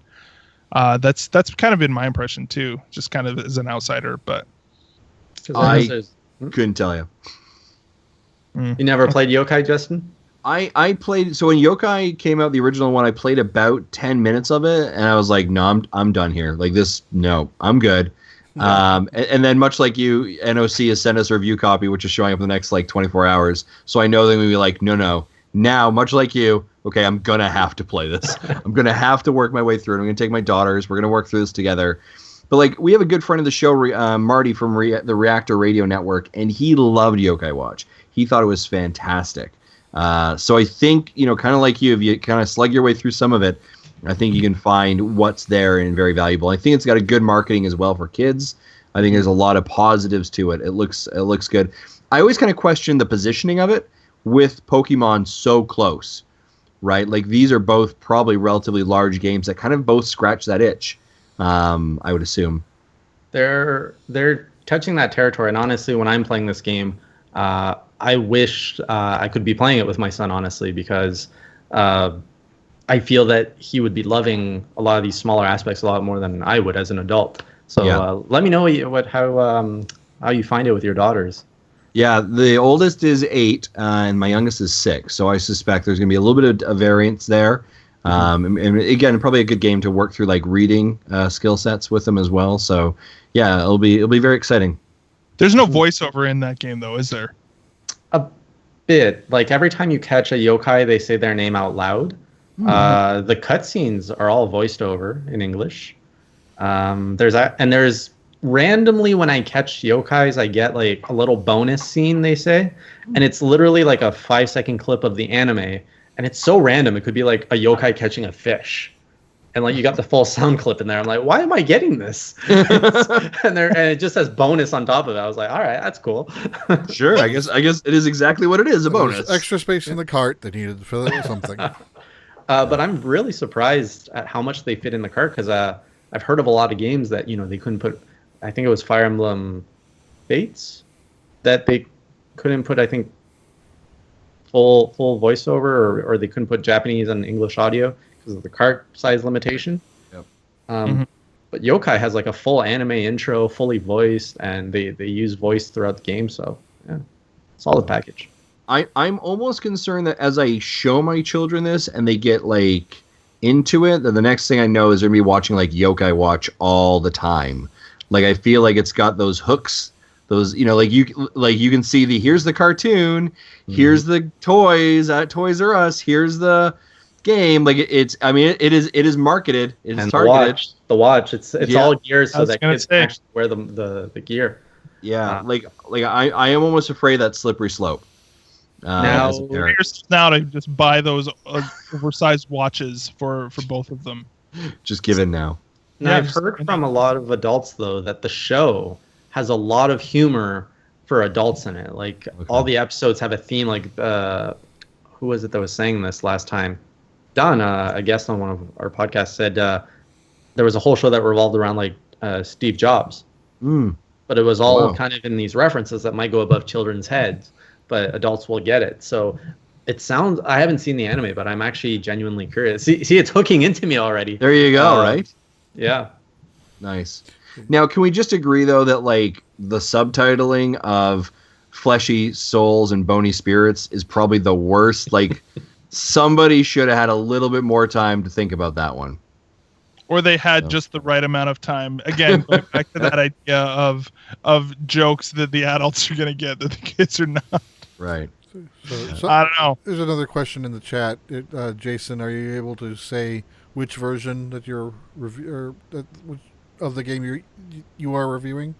that's kind of been my impression too, just kind of as an outsider. But I couldn't tell you. You never played Yokai, Justin? I played, so when Yokai came out, the original one, I played about 10 minutes of it, and I was like, no, I'm done here. Like this, no, I'm good. Yeah. And then much like you, NOC has sent us a review copy, which is showing up in the next like 24 hours. So I know they're going to be like, no. Now, much like you, okay, I'm going to have to play this. I'm going to have to work my way through it. I'm going to take my daughters. We're going to work through this together. But like, we have a good friend of the show, Marty from the Reactor Radio Network, and he loved Yokai Watch. He thought it was fantastic. So I think, kind of like you, if you kind of slug your way through some of it, I think you can find what's there and very valuable. I think it's got a good marketing as well for kids. I think there's a lot of positives to it. It looks good. I always kind of question the positioning of it with Pokemon so close, right? Like these are both probably relatively large games that kind of both scratch that itch. I would assume they're touching that territory. And honestly, when I'm playing this game, I wish I could be playing it with my son, honestly, because I feel that he would be loving a lot of these smaller aspects a lot more than I would as an adult. So let me know how you find it with your daughters. Yeah, the oldest is 8, and my youngest is 6. So I suspect there's going to be a little bit of variance there. And again, probably a good game to work through like reading skill sets with them as well. So yeah, it'll be very exciting. There's no voiceover in that game, though, is there? A bit. Like every time you catch a yokai, they say their name out loud. Mm-hmm. The cutscenes are all voiced over in English. There's randomly when I catch yokais, I get like a little bonus scene, they say, and it's literally like a 5-second clip of the anime, and it's so random. It could be like a yokai catching a fish. And like you got the full sound clip in there. I'm like, why am I getting this? and it just says bonus on top of it. I was like, all right, that's cool. Sure, I guess it is exactly what it is, a bonus. Extra space in the cart. They needed to fill it with something. But I'm really surprised at how much they fit in the cart because I've heard of a lot of games that they couldn't put. I think it was Fire Emblem Fates that they couldn't put. I think full voiceover, or they couldn't put Japanese and English audio because of the cart size limitation. Yep. But Yokai has like a full anime intro, fully voiced, and they use voice throughout the game. So yeah, solid package. I'm almost concerned that as I show my children this and they get like into it, then the next thing I know is they're gonna be watching like Yokai Watch all the time. Like I feel like it's got those hooks, those like you can see here's the cartoon, here's the toys at Toys R Us, here's the game. Like it is marketed, it is targeted. The watch, it's all geared so that kids can actually wear the gear. Yeah, I am almost afraid that slippery slope. Now to just buy those oversized watches for both of them. Just give in now. Now, I've heard from a lot of adults though that the show has a lot of humor for adults in it. Like all the episodes have a theme. Like who was it that was saying this last time? Don, a guest on one of our podcasts, said there was a whole show that revolved around like Steve Jobs. But it was all kind of in these references that might go above children's heads, but adults will get it. So it sounds, I haven't seen the anime, but I'm actually genuinely curious. See, it's hooking into me already. There you go, right? Yeah. Nice. Now, can we just agree, though, that like the subtitling of Fleshy Souls and Bony Spirits is probably the worst? Like somebody should have had a little bit more time to think about that one. Or they had just the right amount of time. Again, going back to that idea of jokes that the adults are going to get that the kids are not. Right. So I don't know. There's another question in the chat. Jason, are you able to say which version that you're of the game you are reviewing?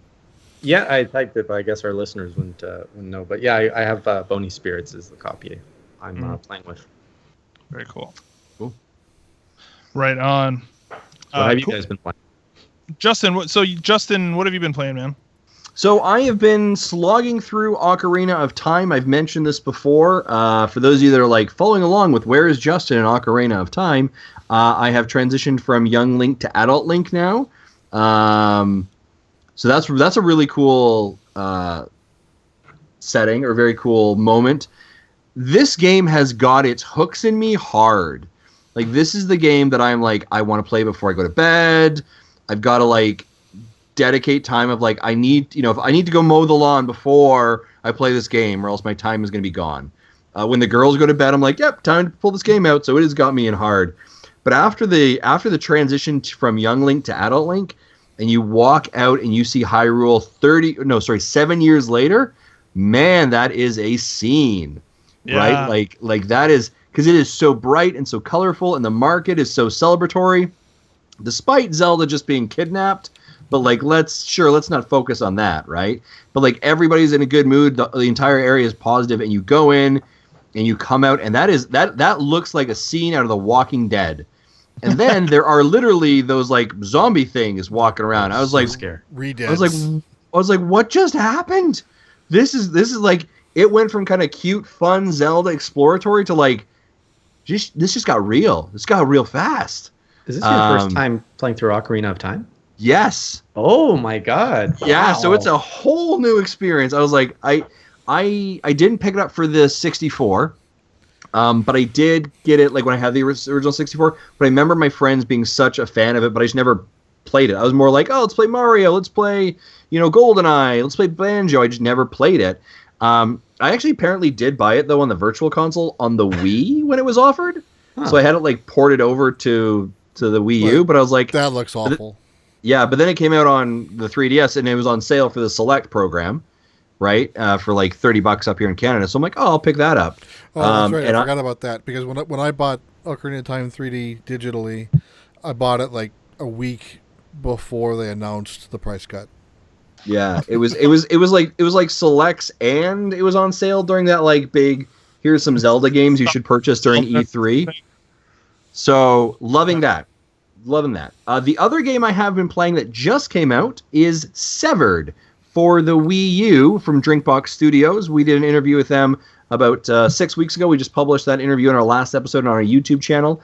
Yeah, I typed it, but I guess our listeners wouldn't know. But yeah, I have Bony Spirits is the copy I'm playing with. Very cool. Right on. What have you guys been playing? Justin, what have you been playing, man? So I have been slogging through Ocarina of Time. I've mentioned this before. For those of you that are like following along with Where is Justin in Ocarina of Time, I have transitioned from young Link to adult Link now. So that's a really cool setting, or very cool moment. This game has got its hooks in me hard. Like, this is the game that I'm like, I want to play before I go to bed. I've got to like dedicate time of like, I need, if I need to go mow the lawn before I play this game, or else my time is going to be gone. When the girls go to bed, I'm like, yep, time to pull this game out. So it has got me in hard. But after the transition from young Link to adult Link, and you walk out and you see Hyrule 7 years later, man, that is a scene, right? Like that is, because it is so bright and so colorful, and the market is so celebratory, despite Zelda just being kidnapped. But like, let's not focus on that, right? But like, everybody's in a good mood. The entire area is positive, and you go in and you come out, and that looks like a scene out of The Walking Dead. And then there are literally those like zombie things walking around. I was like, scared. I was like, what just happened? This is like, it went from kind of cute, fun Zelda exploratory to like, this just got real. This got real fast. Is this your first time playing through Ocarina of Time? Yes. Oh my God. Yeah. Wow. So it's a whole new experience. I was like, I didn't pick it up for the 64. But I did get it like when I had the original 64. But I remember my friends being such a fan of it, but I just never played it. I was more like, oh, let's play Mario, let's play, GoldenEye, let's play Banjo. I just never played it. I actually apparently did buy it though on the Virtual Console on the Wii when it was offered. So I had it like ported over to the Wii U, but I was like, that looks awful. But then it came out on the 3DS and it was on sale for the Select program, right? For like $30 up here in Canada. So I'm like, oh, I'll pick that up. Oh, that's right. I forgot about that, because when I bought Ocarina of Time 3D digitally, I bought it like a week before they announced the price cut. Yeah, it was like Selects, and it was on sale during that like big, here's some Zelda games you should purchase during E3. So loving that. The other game I have been playing that just came out is Severed for the Wii U from Drinkbox Studios. We did an interview with them about 6 weeks ago. We just published that interview in our last episode on our YouTube channel.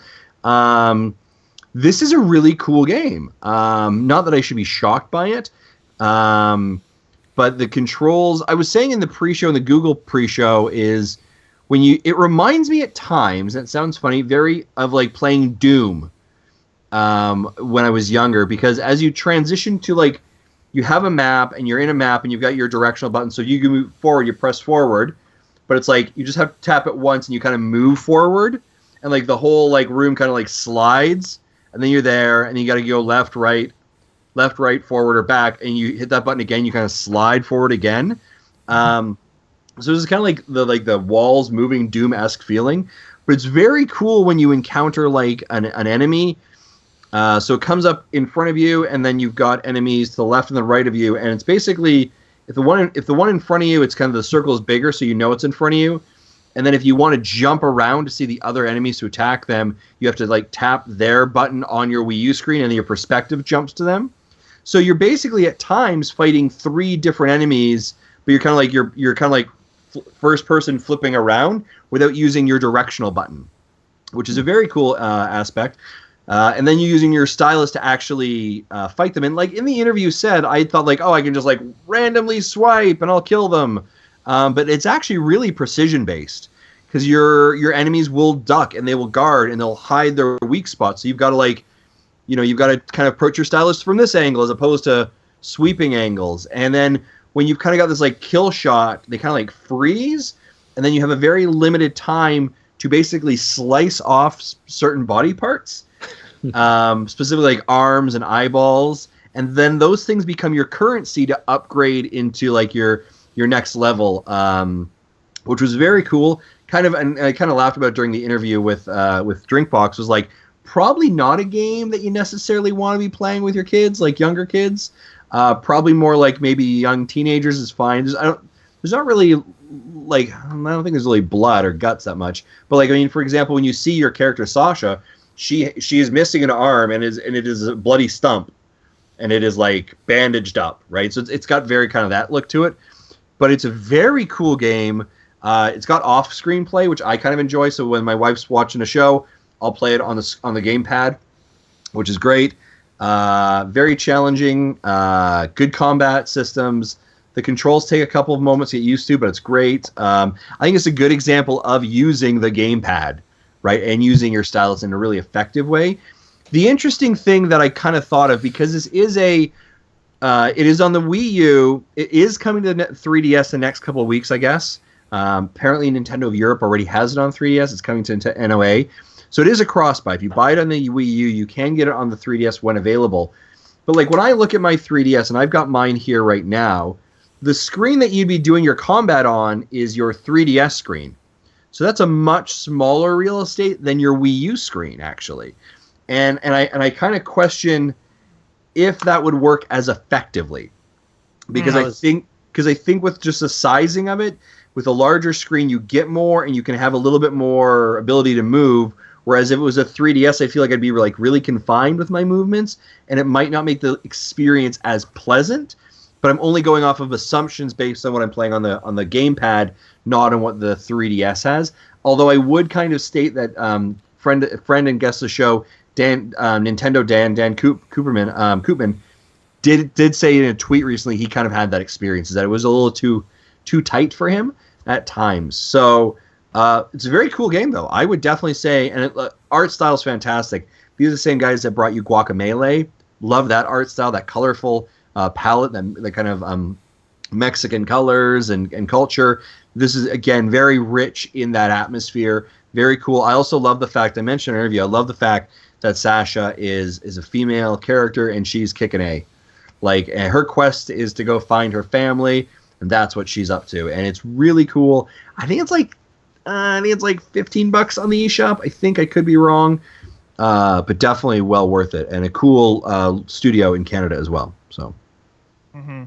This is a really cool game. Not that I should be shocked by it, but the controls, I was saying in the pre-show, in the Google pre-show, is it reminds me at times, and it sounds funny, very of like playing Doom when I was younger, because as you transition to like, you have a map and you're in a map and you've got your directional button, so you can move forward, you press forward, but it's like you just have to tap it once and you kind of move forward, and like the whole like room kind of like slides, and then you're there, and you got to go left, right, forward, or back, and you hit that button again, you kind of slide forward again. So this is kind of like the walls moving Doom-esque feeling, but it's very cool when you encounter like an enemy. So it comes up in front of you, and then you've got enemies to the left and the right of you, and it's basically, if the one in front of you, it's kind of the circle is bigger, so you know it's in front of you. And then if you want to jump around to see the other enemies to attack them, you have to like tap their button on your Wii U screen, and then your perspective jumps to them. So you're basically at times fighting 3 different enemies, but you're kind of like first person flipping around without using your directional button, which is a very cool aspect. And then you're using your stylus to actually fight them. And like in the interview said, I thought like, oh, I can just like randomly swipe and I'll kill them. But it's actually really precision based, because your enemies will duck and they will guard and they'll hide their weak spots. So you've got to like, you've got to kind of approach your stylus from this angle as opposed to sweeping angles. And then when you've kind of got this like kill shot, they kind of like freeze, and then you have a very limited time to basically slice off certain body parts. Specifically like arms and eyeballs, and then those things become your currency to upgrade into like your next level, which was very cool. And I kind of laughed about during the interview with Drinkbox, was like, probably not a game that you necessarily want to be playing with your kids, like younger kids. Probably more like maybe young teenagers is fine. There's not really like, I don't think there's really blood or guts that much. But like, I mean, for example, when you see your character Sasha, she is missing an arm, and it is a bloody stump, and it is like bandaged up, right? So it's got very kind of that look to it, but it's a very cool game. It's got off-screen play, which I kind of enjoy. So when my wife's watching a show, I'll play it on the gamepad, which is great. Very challenging. Good combat systems. The controls take a couple of moments to get used to, but it's great. I think it's a good example of using the gamepad, right, and using your stylus in a really effective way. The interesting thing that I kind of thought of, because this is it is on the Wii U. It is coming to the 3DS the next couple of weeks, I guess. Apparently, Nintendo of Europe already has it on 3DS. It's coming to NOA. So it is a cross-buy. If you buy it on the Wii U, you can get it on the 3DS when available. But like when I look at my 3DS, and I've got mine here right now, the screen that you'd be doing your combat on is your 3DS screen. So that's a much smaller real estate than your Wii U screen, actually. And I kind of question if that would work as effectively. Because I think with just the sizing of it, with a larger screen, you get more and you can have a little bit more ability to move. Whereas if it was a 3DS, I feel like I'd be like really confined with my movements, and it might not make the experience as pleasant. But I'm only going off of assumptions based on what I'm playing on the gamepad, not on what the 3DS has. Although I would kind of state that friend and guest of the show, Dan Koopman, did say in a tweet recently he kind of had that experience, is that it was a little too tight for him at times. So it's a very cool game, though. I would definitely say, and art style is fantastic. These are the same guys that brought you Guacamelee. Love that art style, that colorful palette, the kind of Mexican colors and culture. This is, again, very rich in that atmosphere. Very cool. I also love the fact, I mentioned in an interview, I love the fact that Sasha is a female character and she's kicking A. Like, her quest is to go find her family, and that's what she's up to. And it's really cool. I think it's like $15 on the eShop. I think I could be wrong. But definitely well worth it. And a cool studio in Canada as well. So. Mm-hmm.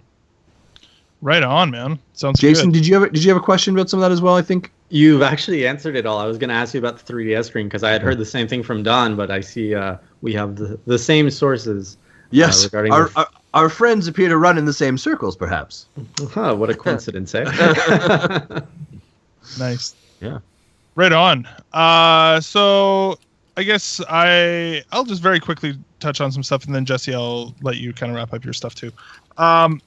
Right on, man. Sounds Jason, good. did you have a question about some of that as well, I think? You've actually answered it all. I was going to ask you about the 3DS screen because I had heard the same thing from Don, but I see we have the same sources. Yes, regarding our friends appear to run in the same circles, perhaps. What a coincidence, eh? Nice. Yeah. Right on. So I guess I'll just very quickly touch on some stuff, and then Jesse, I'll let you kind of wrap up your stuff too.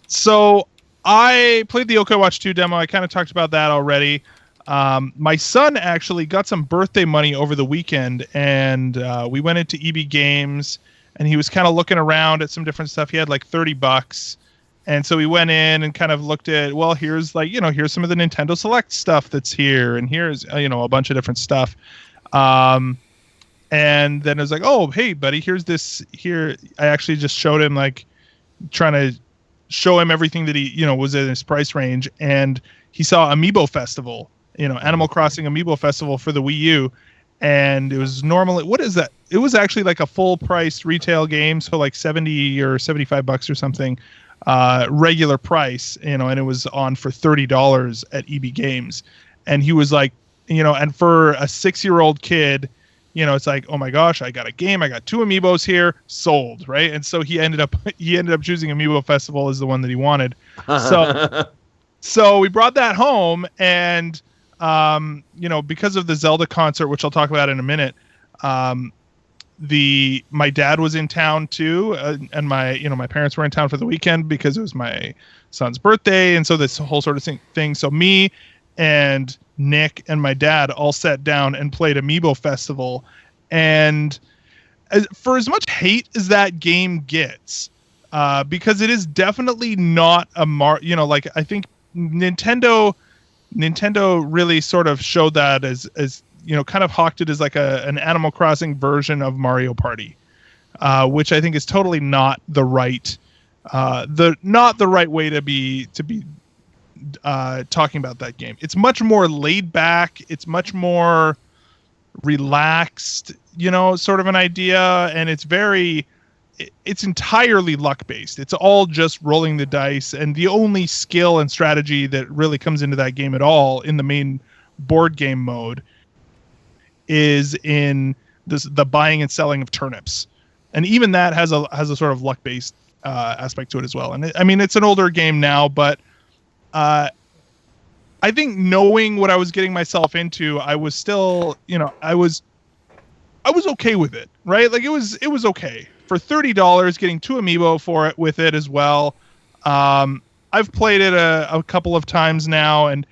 So I played the OK Watch 2 demo. I kind of talked about that already. My son actually got some birthday money over the weekend, and we went into EB Games, and he was kind of looking around at some different stuff. He had like $30. And so we went in and kind of looked at, well, here's here's some of the Nintendo Select stuff that's here, and here's, a bunch of different stuff. And then it was like, oh, hey, buddy, here's this here. I actually just showed him, like, trying to show him everything that he, was in his price range. And he saw Amiibo Festival, Animal Crossing Amiibo Festival for the Wii U. And it was normally, what is that? It was actually like a full price retail game. So like $70 or $75 or something, regular price, and it was on for $30 at EB Games. And he was like, and for a 6-year-old kid, it's like, oh my gosh, I got a game. I got 2 Amiibos here, sold. Right. And so he ended up choosing Amiibo Festival as the one that he wanted. So we brought that home, and, because of the Zelda concert, which I'll talk about in a minute, my dad was in town too, and my parents were in town for the weekend because it was my son's birthday, and so this whole sort of thing. So me and Nick and my dad all sat down and played Amiibo Festival, and for as much hate as that game gets, because it is definitely not a like, I think Nintendo really sort of showed that as kind of hawked it as like an Animal Crossing version of Mario Party, which I think is totally not the right way to be talking about that game. It's much more laid back. It's much more relaxed, sort of an idea, and it's entirely luck based. It's all just rolling the dice, and the only skill and strategy that really comes into that game at all in the main board game mode is in the buying and selling of turnips. and even that has a sort of luck based aspect to it as well. And it's an older game now, but I think knowing what I was getting myself into, I was still, I was okay with it, right? Like it was okay for $30, getting 2 amiibo for it with it as well. I've played it a couple of times now, and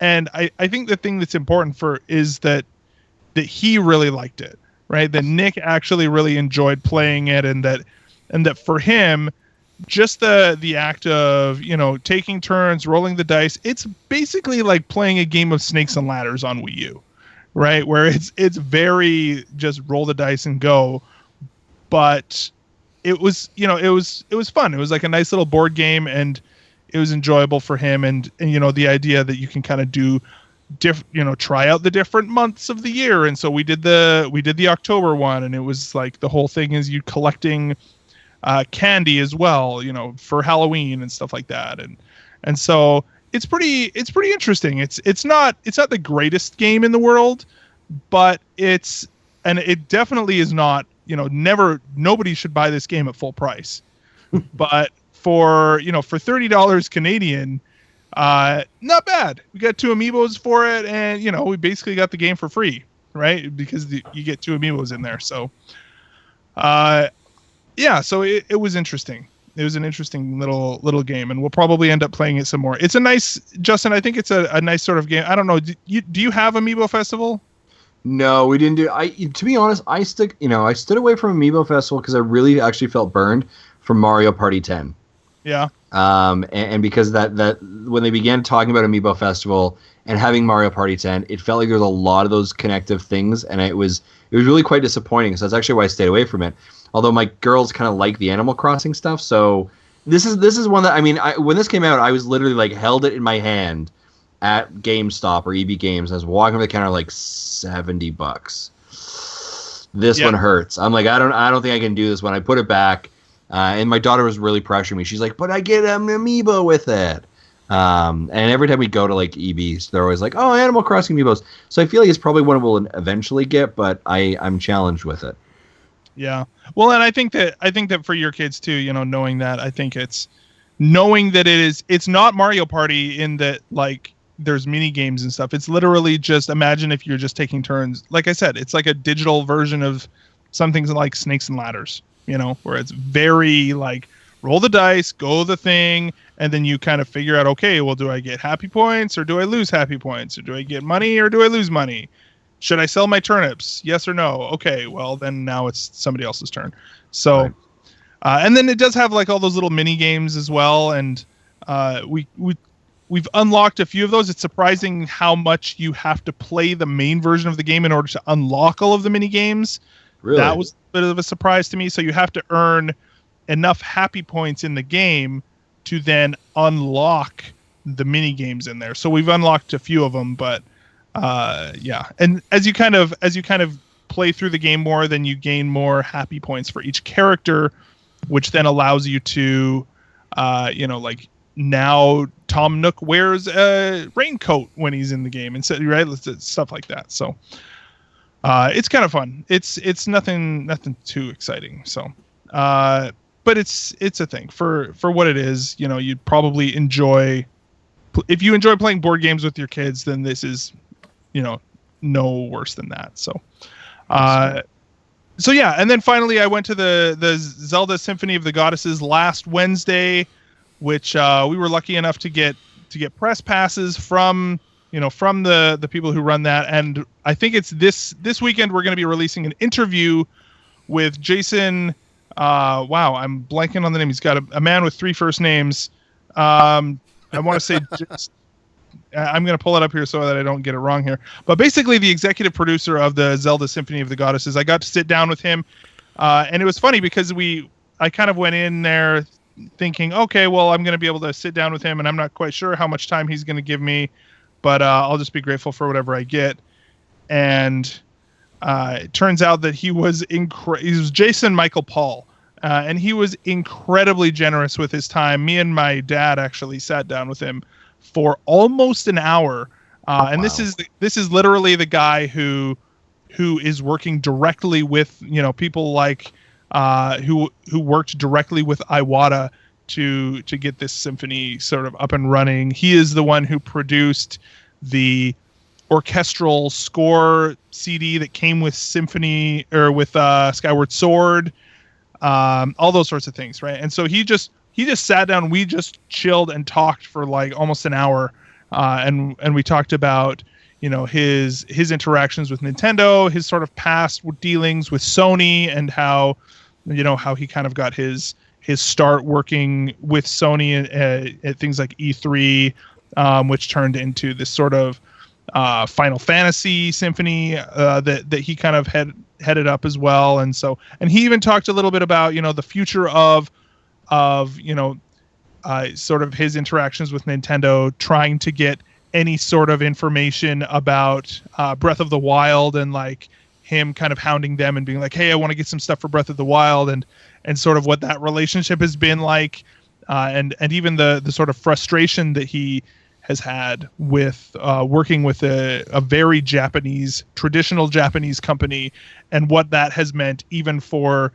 I think the thing that's important is that he really liked it, right? That Nick actually really enjoyed playing it, and that for him, just the act of taking turns, rolling the dice, it's basically like playing a game of Snakes and Ladders on Wii U, right? Where it's very just roll the dice and go, but it was fun. It was like a nice little board game, and it was enjoyable for him, and the idea that you can kind of do try out the different months of the year. And so we did the October one, and it was like the whole thing is you collecting candy as well, for Halloween and stuff like that. And so it's pretty interesting. It's not the greatest game in the world, but it definitely is not, nobody should buy this game at full price. But for $30 Canadian, not bad. We got 2 amiibos for it, and we basically got the game for free, right? Because you get 2 amiibos in there. So yeah, so it was interesting. It was an interesting little game, and we'll probably end up playing it some more. It's a nice, Justin, I think it's a nice sort of game. I don't know, do you have Amiibo Festival? No, we didn't do. To be honest, I stood away from Amiibo Festival because I really actually felt burned from Mario Party 10. Yeah. And because that when they began talking about Amiibo Festival and having Mario Party 10, it felt like there was a lot of those connective things, and it was really quite disappointing. So that's actually why I stayed away from it. Although my girls kind of like the Animal Crossing stuff, so this is one that when this came out, I was literally like held it in my hand at GameStop or EB Games. I was walking over the counter like $70. This one hurts. I'm like, I don't think I can do this one. I put it back, and my daughter was really pressuring me. She's like, but I get an Amiibo with it. And every time we go to like EBs, they're always like, oh, Animal Crossing Amiibos. So I feel like it's probably one we'll eventually get, but I'm challenged with it. Yeah. Well, and I think that for your kids too, knowing that, I think it's knowing that it's not Mario Party in that like there's mini games and stuff. It's literally just imagine if you're just taking turns. Like I said, it's like a digital version of some things like Snakes and Ladders, where it's very like roll the dice, go the thing, and then you kind of figure out, okay, well, do I get happy points or do I lose happy points, or do I get money or do I lose money? Should I sell my turnips? Yes or no? Okay, well, then now it's somebody else's turn. So, right. And then it does have like all those little mini games as well, and we've unlocked a few of those. It's surprising how much you have to play the main version of the game in order to unlock all of the mini games. Really? That was a bit of a surprise to me. So you have to earn enough happy points in the game to then unlock the mini games in there. So we've unlocked a few of them, but yeah. And as you kind of play through the game more, then you gain more happy points for each character, which then allows you to, like now Tom Nook wears a raincoat when he's in the game, and so right, stuff like that. So it's kind of fun. It's nothing too exciting. So, but it's a thing for what it is. You'd probably enjoy if you enjoy playing board games with your kids. Then this is, no worse than that. So, so yeah. And then finally, I went to the Zelda Symphony of the Goddesses last Wednesday, which we were lucky enough to get press passes from the people who run that. And I think it's this weekend we're going to be releasing an interview with Jason. Wow, I'm blanking on the name. He's got a man with 3 first names. I want to say I'm going to pull it up here so that I don't get it wrong here. But basically, the executive producer of the Zelda Symphony of the Goddesses, I got to sit down with him, and it was funny because I kind of went in there thinking, okay, well, I'm going to be able to sit down with him, and I'm not quite sure how much time he's going to give me, but I'll just be grateful for whatever I get. And it turns out that he was Jason Michael Paul, and he was incredibly generous with his time. Me and my dad actually sat down with him for almost an hour, and wow. This is literally the guy who is working directly with people like who worked directly with Iwata to get this symphony sort of up and running. He is the one who produced the orchestral score CD that came with Symphony or with Skyward Sword, all those sorts of things, right? And so he just sat down. We just chilled and talked for like almost an hour, and we talked about his interactions with Nintendo, his sort of past dealings with Sony, and how he kind of got his start working with Sony at things like E3, which turned into this sort of Final Fantasy symphony that he kind of headed up as well. And he even talked a little bit about the future of sort of his interactions with Nintendo, trying to get any sort of information about Breath of the Wild, and like him kind of hounding them and being like, hey, I want to get some stuff for Breath of the Wild, and sort of what that relationship has been like, and even the sort of frustration that he has had with working with a very traditional Japanese company, and what that has meant even for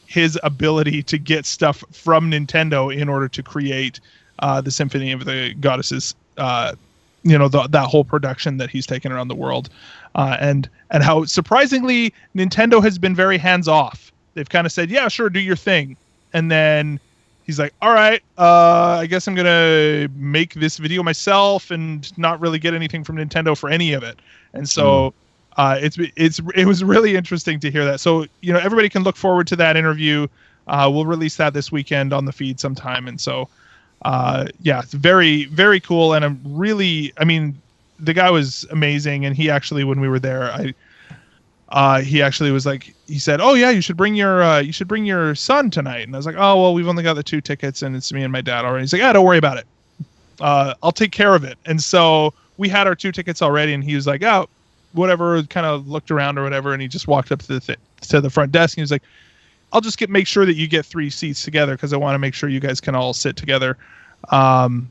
his ability to get stuff from Nintendo in order to create the Symphony of the Goddesses, that whole production that he's taken around the world, and how surprisingly Nintendo has been very hands off. They've kind of said, yeah, sure, do your thing. And then he's like, all right, I guess I'm going to make this video myself and not really get anything from Nintendo for any of it. And so it was really interesting to hear that. So, everybody can look forward to that interview. We'll release that this weekend on the feed sometime. And so, it's very, very cool. And the guy was amazing. And he actually, when we were there, he actually was like, he said, oh yeah, you should bring your son tonight. And I was like, oh, well, we've only got the 2 tickets and it's me and my dad already. He's like, yeah, don't worry about it. I'll take care of it. And so we had our 2 tickets already, and he was like, oh, whatever, kind of looked around or whatever. And he just walked up to the front desk, and he was like, I'll just make sure that you get 3 seats together, because I want to make sure you guys can all sit together. And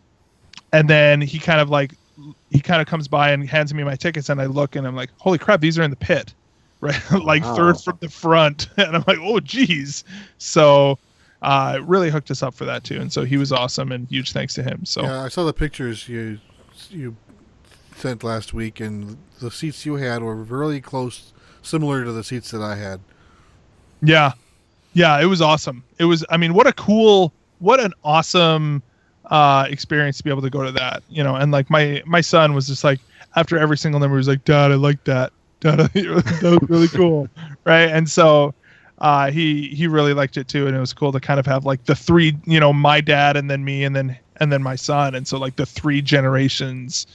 then he kind of comes by and hands me my tickets, and I look and I'm like, holy crap, these are in the pit. Right, like third from the front, and I'm like, oh geez. So really hooked us up for that too, and so he was awesome, and huge thanks to him. So yeah, I saw the pictures you sent last week, and the seats you had were really close, similar to the seats that I had. Yeah, it was awesome. It was, what an awesome experience to be able to go to that, and like my son was just like, after every single number, he was like, Dad, I like that. That was really cool, right? And so he really liked it too, and it was cool to kind of have like the 3, my dad and then me and then my son, and so like the 3 generations,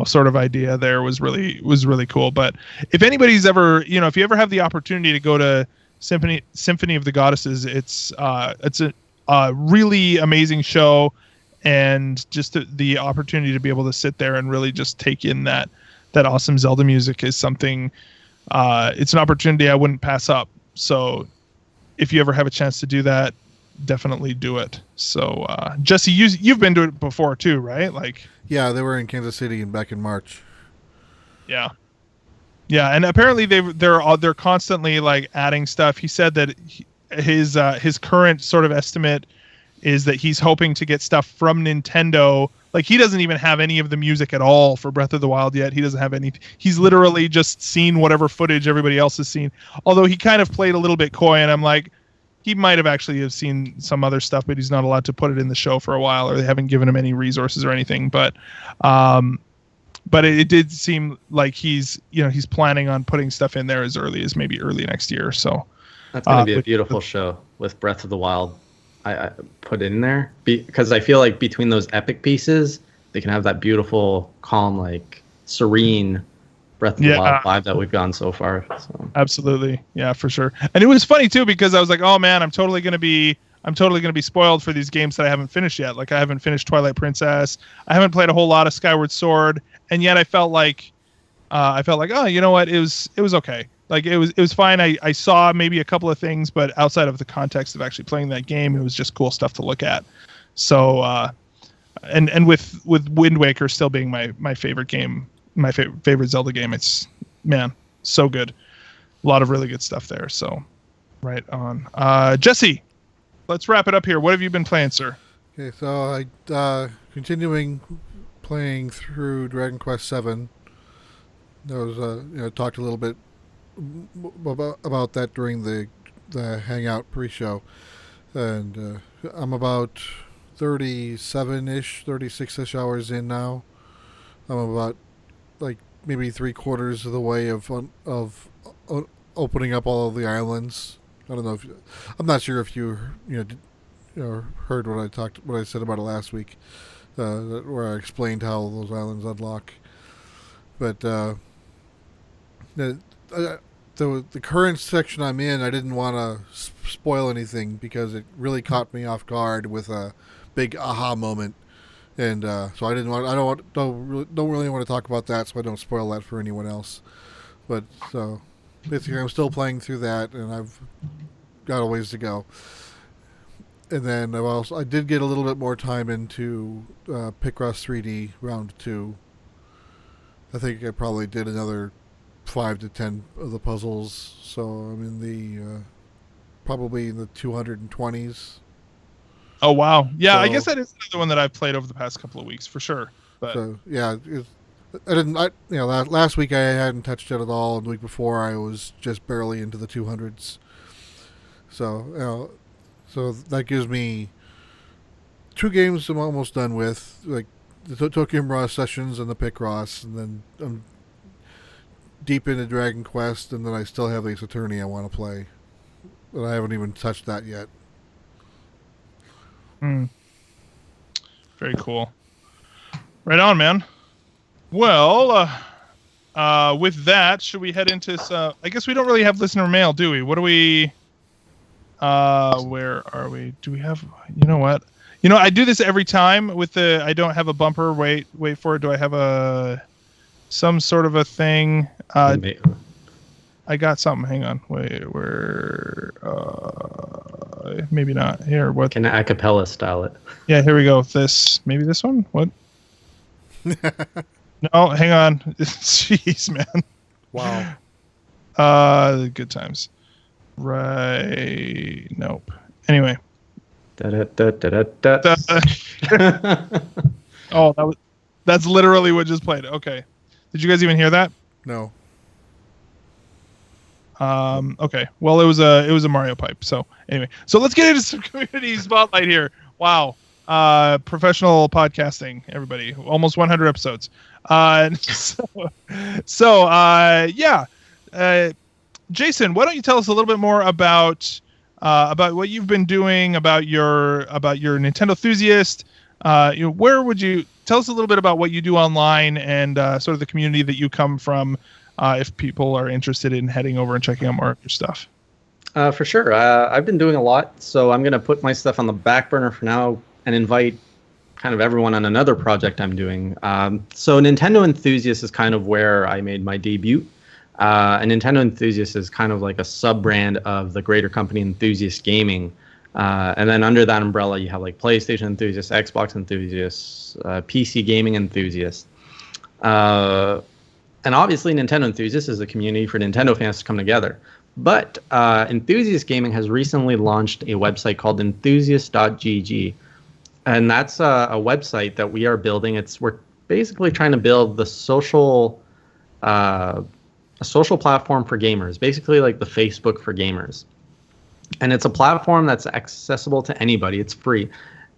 sort of idea there was really cool. But if anybody's ever, if you ever have the opportunity to go to Symphony of the Goddesses, it's a really amazing show, and just the opportunity to be able to sit there and really just take in that awesome Zelda music is something, it's an opportunity I wouldn't pass up. So if you ever have a chance to do that, definitely do it. So Jesse, you've been to it before too, right? Like, yeah, they were in Kansas City back in March. Yeah, and apparently they're constantly like adding stuff. He said that his current sort of estimate is that he's hoping to get stuff from Nintendo. Like, he doesn't even have any of the music at all for Breath of the Wild yet. He doesn't have any. He's literally just seen whatever footage everybody else has seen. Although he kind of played a little bit coy, and I'm like, he might have actually seen some other stuff, but he's not allowed to put it in the show for a while, or they haven't given him any resources or anything. But it did seem like he's planning on putting stuff in there as early maybe next year. So that's going to be a beautiful show with Breath of the Wild. I put in there because I feel like between those epic pieces, they can have that beautiful, calm, like serene Breath of the Wild vibe that we've gotten so far. So. Absolutely, yeah, for sure. And it was funny too, because I was like, oh man, I'm totally gonna be spoiled for these games that I haven't finished yet. Like, I haven't finished Twilight Princess, I haven't played a whole lot of Skyward Sword, and yet I felt like, oh, you know what, it was okay. Like, it was fine. I saw maybe a couple of things, but outside of the context of actually playing that game, it was just cool stuff to look at. So, and with Wind Waker still being my favorite game, my favorite Zelda game, it's, man, so good. A lot of really good stuff there. So, Right on. Jesse, let's wrap it up here. What have you been playing, sir? Okay, so I continuing playing through Dragon Quest VII. There was talked a little bit about that during the Hangout pre-show, and I'm about 37-ish, 36-ish hours in now. I'm about like maybe 3/4 of the way of opening up all of the islands. I don't know if I'm not sure if you heard what I said about it last week, where I explained how those islands unlock. But the current section I'm in, I didn't want to spoil anything because it really caught me off guard with a big aha moment, and so I don't really want to talk about that, so I don't spoil that for anyone else. But so basically, I'm still playing through that, and I've got a ways to go. And then I did get a little bit more time into Picross 3D Round 2. I think I probably did another 5 to 10 of the puzzles, so I'm in the probably in the 220s. Oh wow, yeah. So, I guess that is another one that I've played over the past couple of weeks for sure. But so yeah, last week I hadn't touched it at all, and the week before I was just barely into the 200s. So so that gives me 2 games I'm almost done with, like the Tokyo Mirage Sessions and the Picross, and then I'm deep into Dragon Quest, and then I still have Ace Attorney I want to play, but I haven't even touched that yet. Very cool. Right on, man. Well, with that, should we head into I guess we don't really have listener mail, do we? What do we... where are we? Do we have... You know what? I do this every time with the... I don't have a bumper. Wait for it. Do I have some sort of a thing? I got something. Hang on. Wait, where... maybe not. Here, what? Can I acapella style it? Yeah, here we go. Maybe this one? What? No, hang on. Jeez, man. Wow. Good times. Right. Nope. Anyway. Oh, that's literally what just played. Okay. Did you guys even hear that? No. Okay. Well, it was a Mario pipe. So anyway, so let's get into some community spotlight here. Wow. Professional podcasting, everybody. Almost 100 episodes. Jason, why don't you tell us a little bit more about what you've been doing, about your Nintendo enthusiast? Where would you tell us a little bit about what you do online and sort of the community that you come from, if people are interested in heading over and checking out more of your stuff? For sure. I've been doing a lot, so I'm going to put my stuff on the back burner for now and invite kind of everyone on another project I'm doing. So Nintendo Enthusiast is kind of where I made my debut. And Nintendo Enthusiast is kind of like a sub-brand of the greater company Enthusiast Gaming. And then under that umbrella, you have like PlayStation Enthusiasts, Xbox Enthusiasts, PC Gaming Enthusiasts. And obviously, Nintendo Enthusiasts is a community for Nintendo fans to come together. But Enthusiast Gaming has recently launched a website called enthusiast.gg. And that's a website that we are building. We're basically trying to build the a social platform for gamers, basically like the Facebook for gamers. And it's a platform that's accessible to anybody. It's free.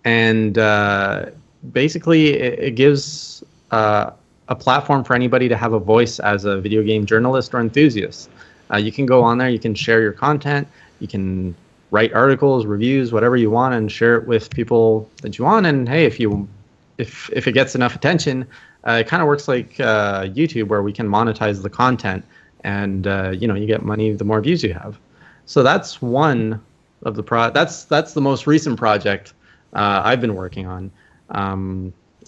And basically it gives a platform for anybody to have a voice as a video game journalist or enthusiast. You can go on there, you can share your content, you can write articles, reviews, whatever you want, and share it with people that you want. And hey, if it gets enough attention, it kind of works like YouTube, where we can monetize the content, and you get money the more views you have. So that's one of the that's the most recent project I've been working on.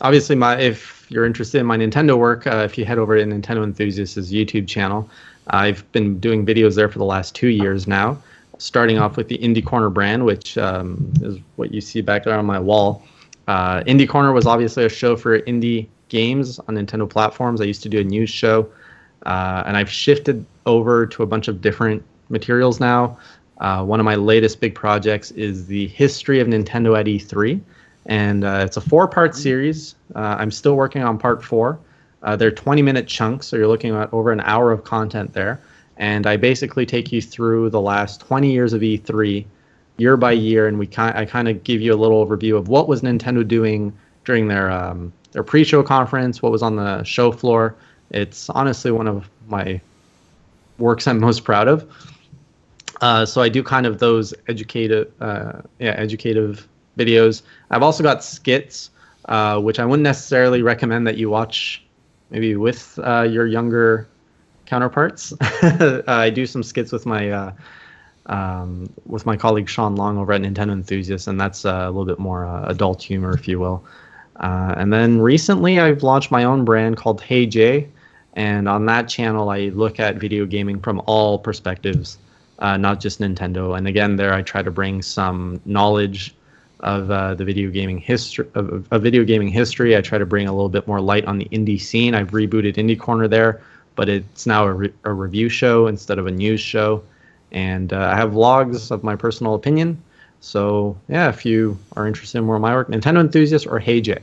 Obviously, if you're interested in my Nintendo work, if you head over to Nintendo Enthusiasts' YouTube channel, I've been doing videos there for the last 2 years now, starting off with the Indie Corner brand, which is what you see back there on my wall. Indie Corner was obviously a show for indie games on Nintendo platforms. I used to do a news show, and I've shifted over to a bunch of different materials now. One of my latest big projects is the history of Nintendo at E3, and it's a 4-part series. I'm still working on part 4. They're 20-minute chunks, so you're looking at over an hour of content there. And I basically take you through the last 20 years of E3, year by year, and I kind of give you a little overview of what was Nintendo doing during their pre-show conference, what was on the show floor. It's honestly one of my works I'm most proud of. So I do kind of those educative videos. I've also got skits, which I wouldn't necessarily recommend that you watch maybe with your younger counterparts. I do some skits with my colleague Sean Long over at Nintendo Enthusiasts, and that's a little bit more adult humor, if you will. And then recently I've launched my own brand called Hey Jay, and on that channel I look at video gaming from all perspectives, not just Nintendo. And again, there I try to bring some knowledge of the video gaming history of video gaming history. I try to bring a little bit more light on the indie scene. I've rebooted Indie Corner there, but it's now a review show instead of a news show. And I have vlogs of my personal opinion. So yeah, if you are interested in more of my work, Nintendo Enthusiast or Hey Jay.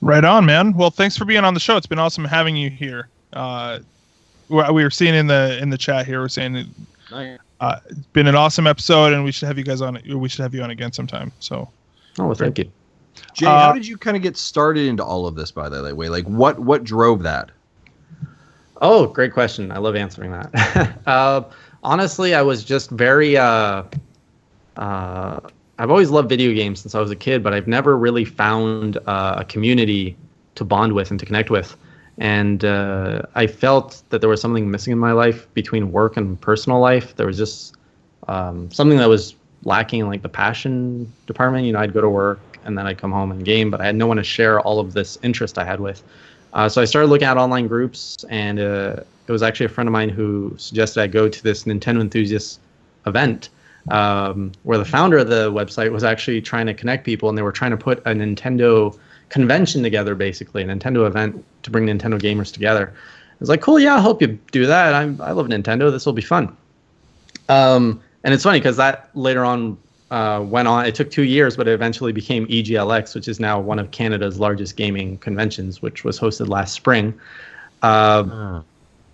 Right on, man. Well, thanks for being on the show. It's been awesome having you here. We were seeing in the chat here, we're saying it's been an awesome episode, and we should have you guys on. We should have you on again sometime. So, well, thank you. Jay, how did you kind of get started into all of this? By the way, like what drove that? Oh, great question. I love answering that. Honestly, I was just very. I've always loved video games since I was a kid, but I've never really found a community to bond with and to connect with. And I felt that there was something missing in my life between work and personal life. There was just something that was lacking in like the passion department. You know, I'd go to work and then I'd come home and game, but I had no one to share all of this interest I had with. So I started looking at online groups, and it was actually a friend of mine who suggested I go to this Nintendo Enthusiast event, where the founder of the website was actually trying to connect people, and they were trying to put a Nintendo convention together, basically a Nintendo event to bring Nintendo gamers together. I was like, cool, yeah, I'll help you do that. I love Nintendo. This will be fun. And it's funny because that later on went on. It took 2 years, but it eventually became EGLX, which is now one of Canada's largest gaming conventions, which was hosted last spring. But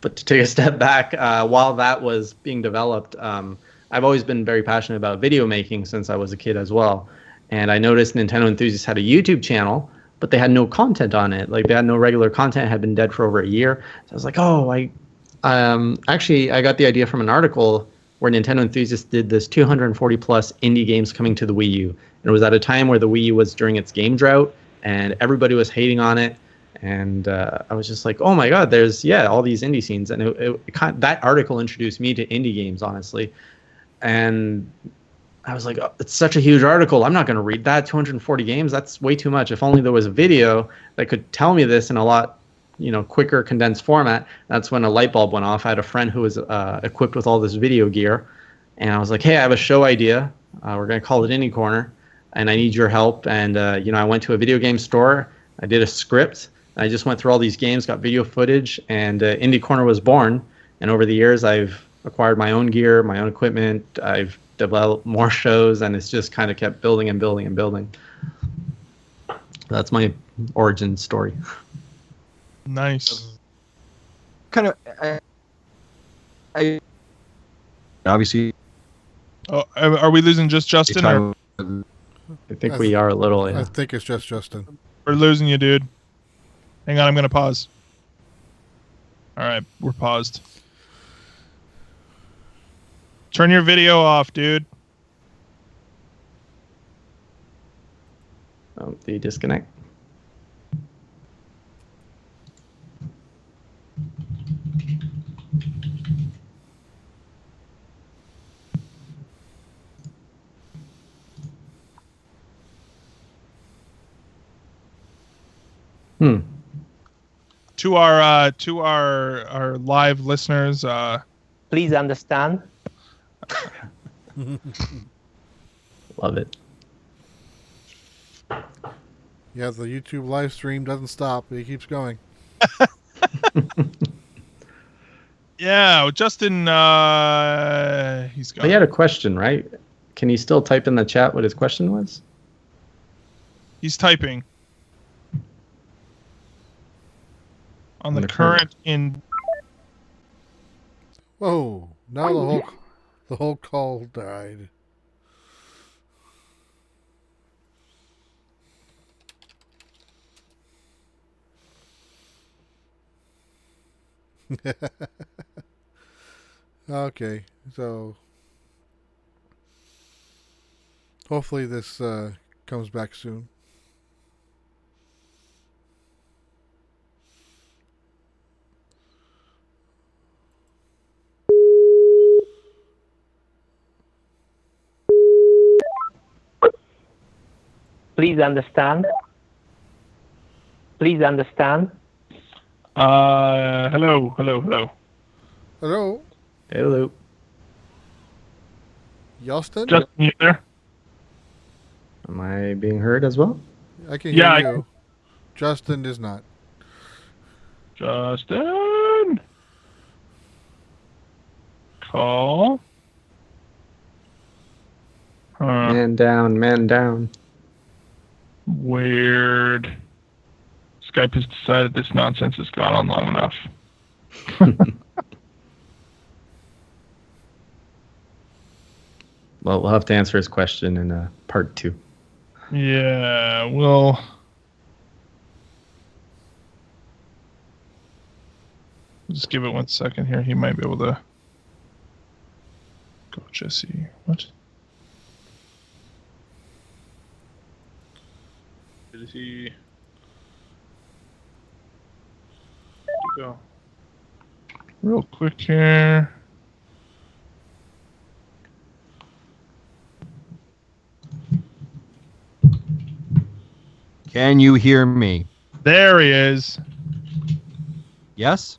to take a step back, while that was being developed, I've always been very passionate about video making since I was a kid as well. And I noticed Nintendo Enthusiasts had a YouTube channel, but they had no content on it. Like, they had no regular content, had been dead for over a year. So I was like, actually, I got the idea from an article where Nintendo Enthusiasts did this 240 plus indie games coming to the Wii U. And it was at a time where the Wii U was during its game drought, and everybody was hating on it. And I was just like, oh my God, there's, all these indie scenes. And that article introduced me to indie games, honestly. And I was like, oh, it's such a huge article. I'm not going to read that. 240 games, that's way too much. If only there was a video that could tell me this in a lot, quicker, condensed format. That's when a light bulb went off. I had a friend who was equipped with all this video gear. And I was like, hey, I have a show idea. We're going to call it Indie Corner, and I need your help. And, I went to a video game store. I did a script. I just went through all these games, got video footage, and Indie Corner was born. And over the years, I've acquired my own gear, my own equipment. I've developed more shows, and it's just kind of kept building and building and building. That's my origin story. Nice. Kind of, I obviously. Oh, are we losing just Justin? Or? I think we are a little. Yeah. I think it's just Justin. We're losing you, dude. Hang on, I'm going to pause. All right, we're paused. Turn your video off, dude. Oh, did you disconnect? To our live listeners, please understand. Love it. Yeah, the YouTube live stream doesn't stop. It keeps going. Yeah, Justin, he's gone. He had a question, right? Can he still type in the chat what his question was? He's typing on the current in. Whoa! Now the whole call died. Okay, so hopefully this comes back soon. Please understand. Please understand. Hello. Hello, Hello. Justin? Justin, you there? Am I being heard as well? I can hear Yeah, you. Justin is not. Justin. Call. Man down, man down. Weird. Skype has decided this nonsense has gone on long enough. Well, we'll have to answer his question in part 2. Yeah, well. Just give it 1 second here. He might be able to. Go, Jesse. What? Did he go? Real quick here. Can you hear me? There he is. Yes?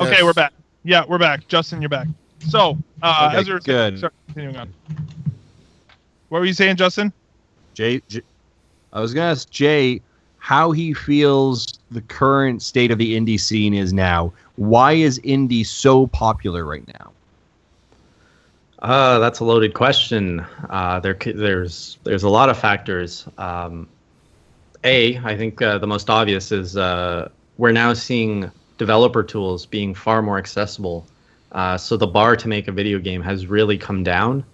Okay, Yes. we're back. Yeah, we're back. Justin, you're back. So, Okay, as we were good. sorry, continuing on. What were you saying, Justin? Jay, I was going to ask Jay how he feels the current state of the indie scene is now. Why is indie so popular right now? That's a loaded question. There's a lot of factors. I think the most obvious is we're now seeing developer tools being far more accessible. So the bar to make a video game has really come down.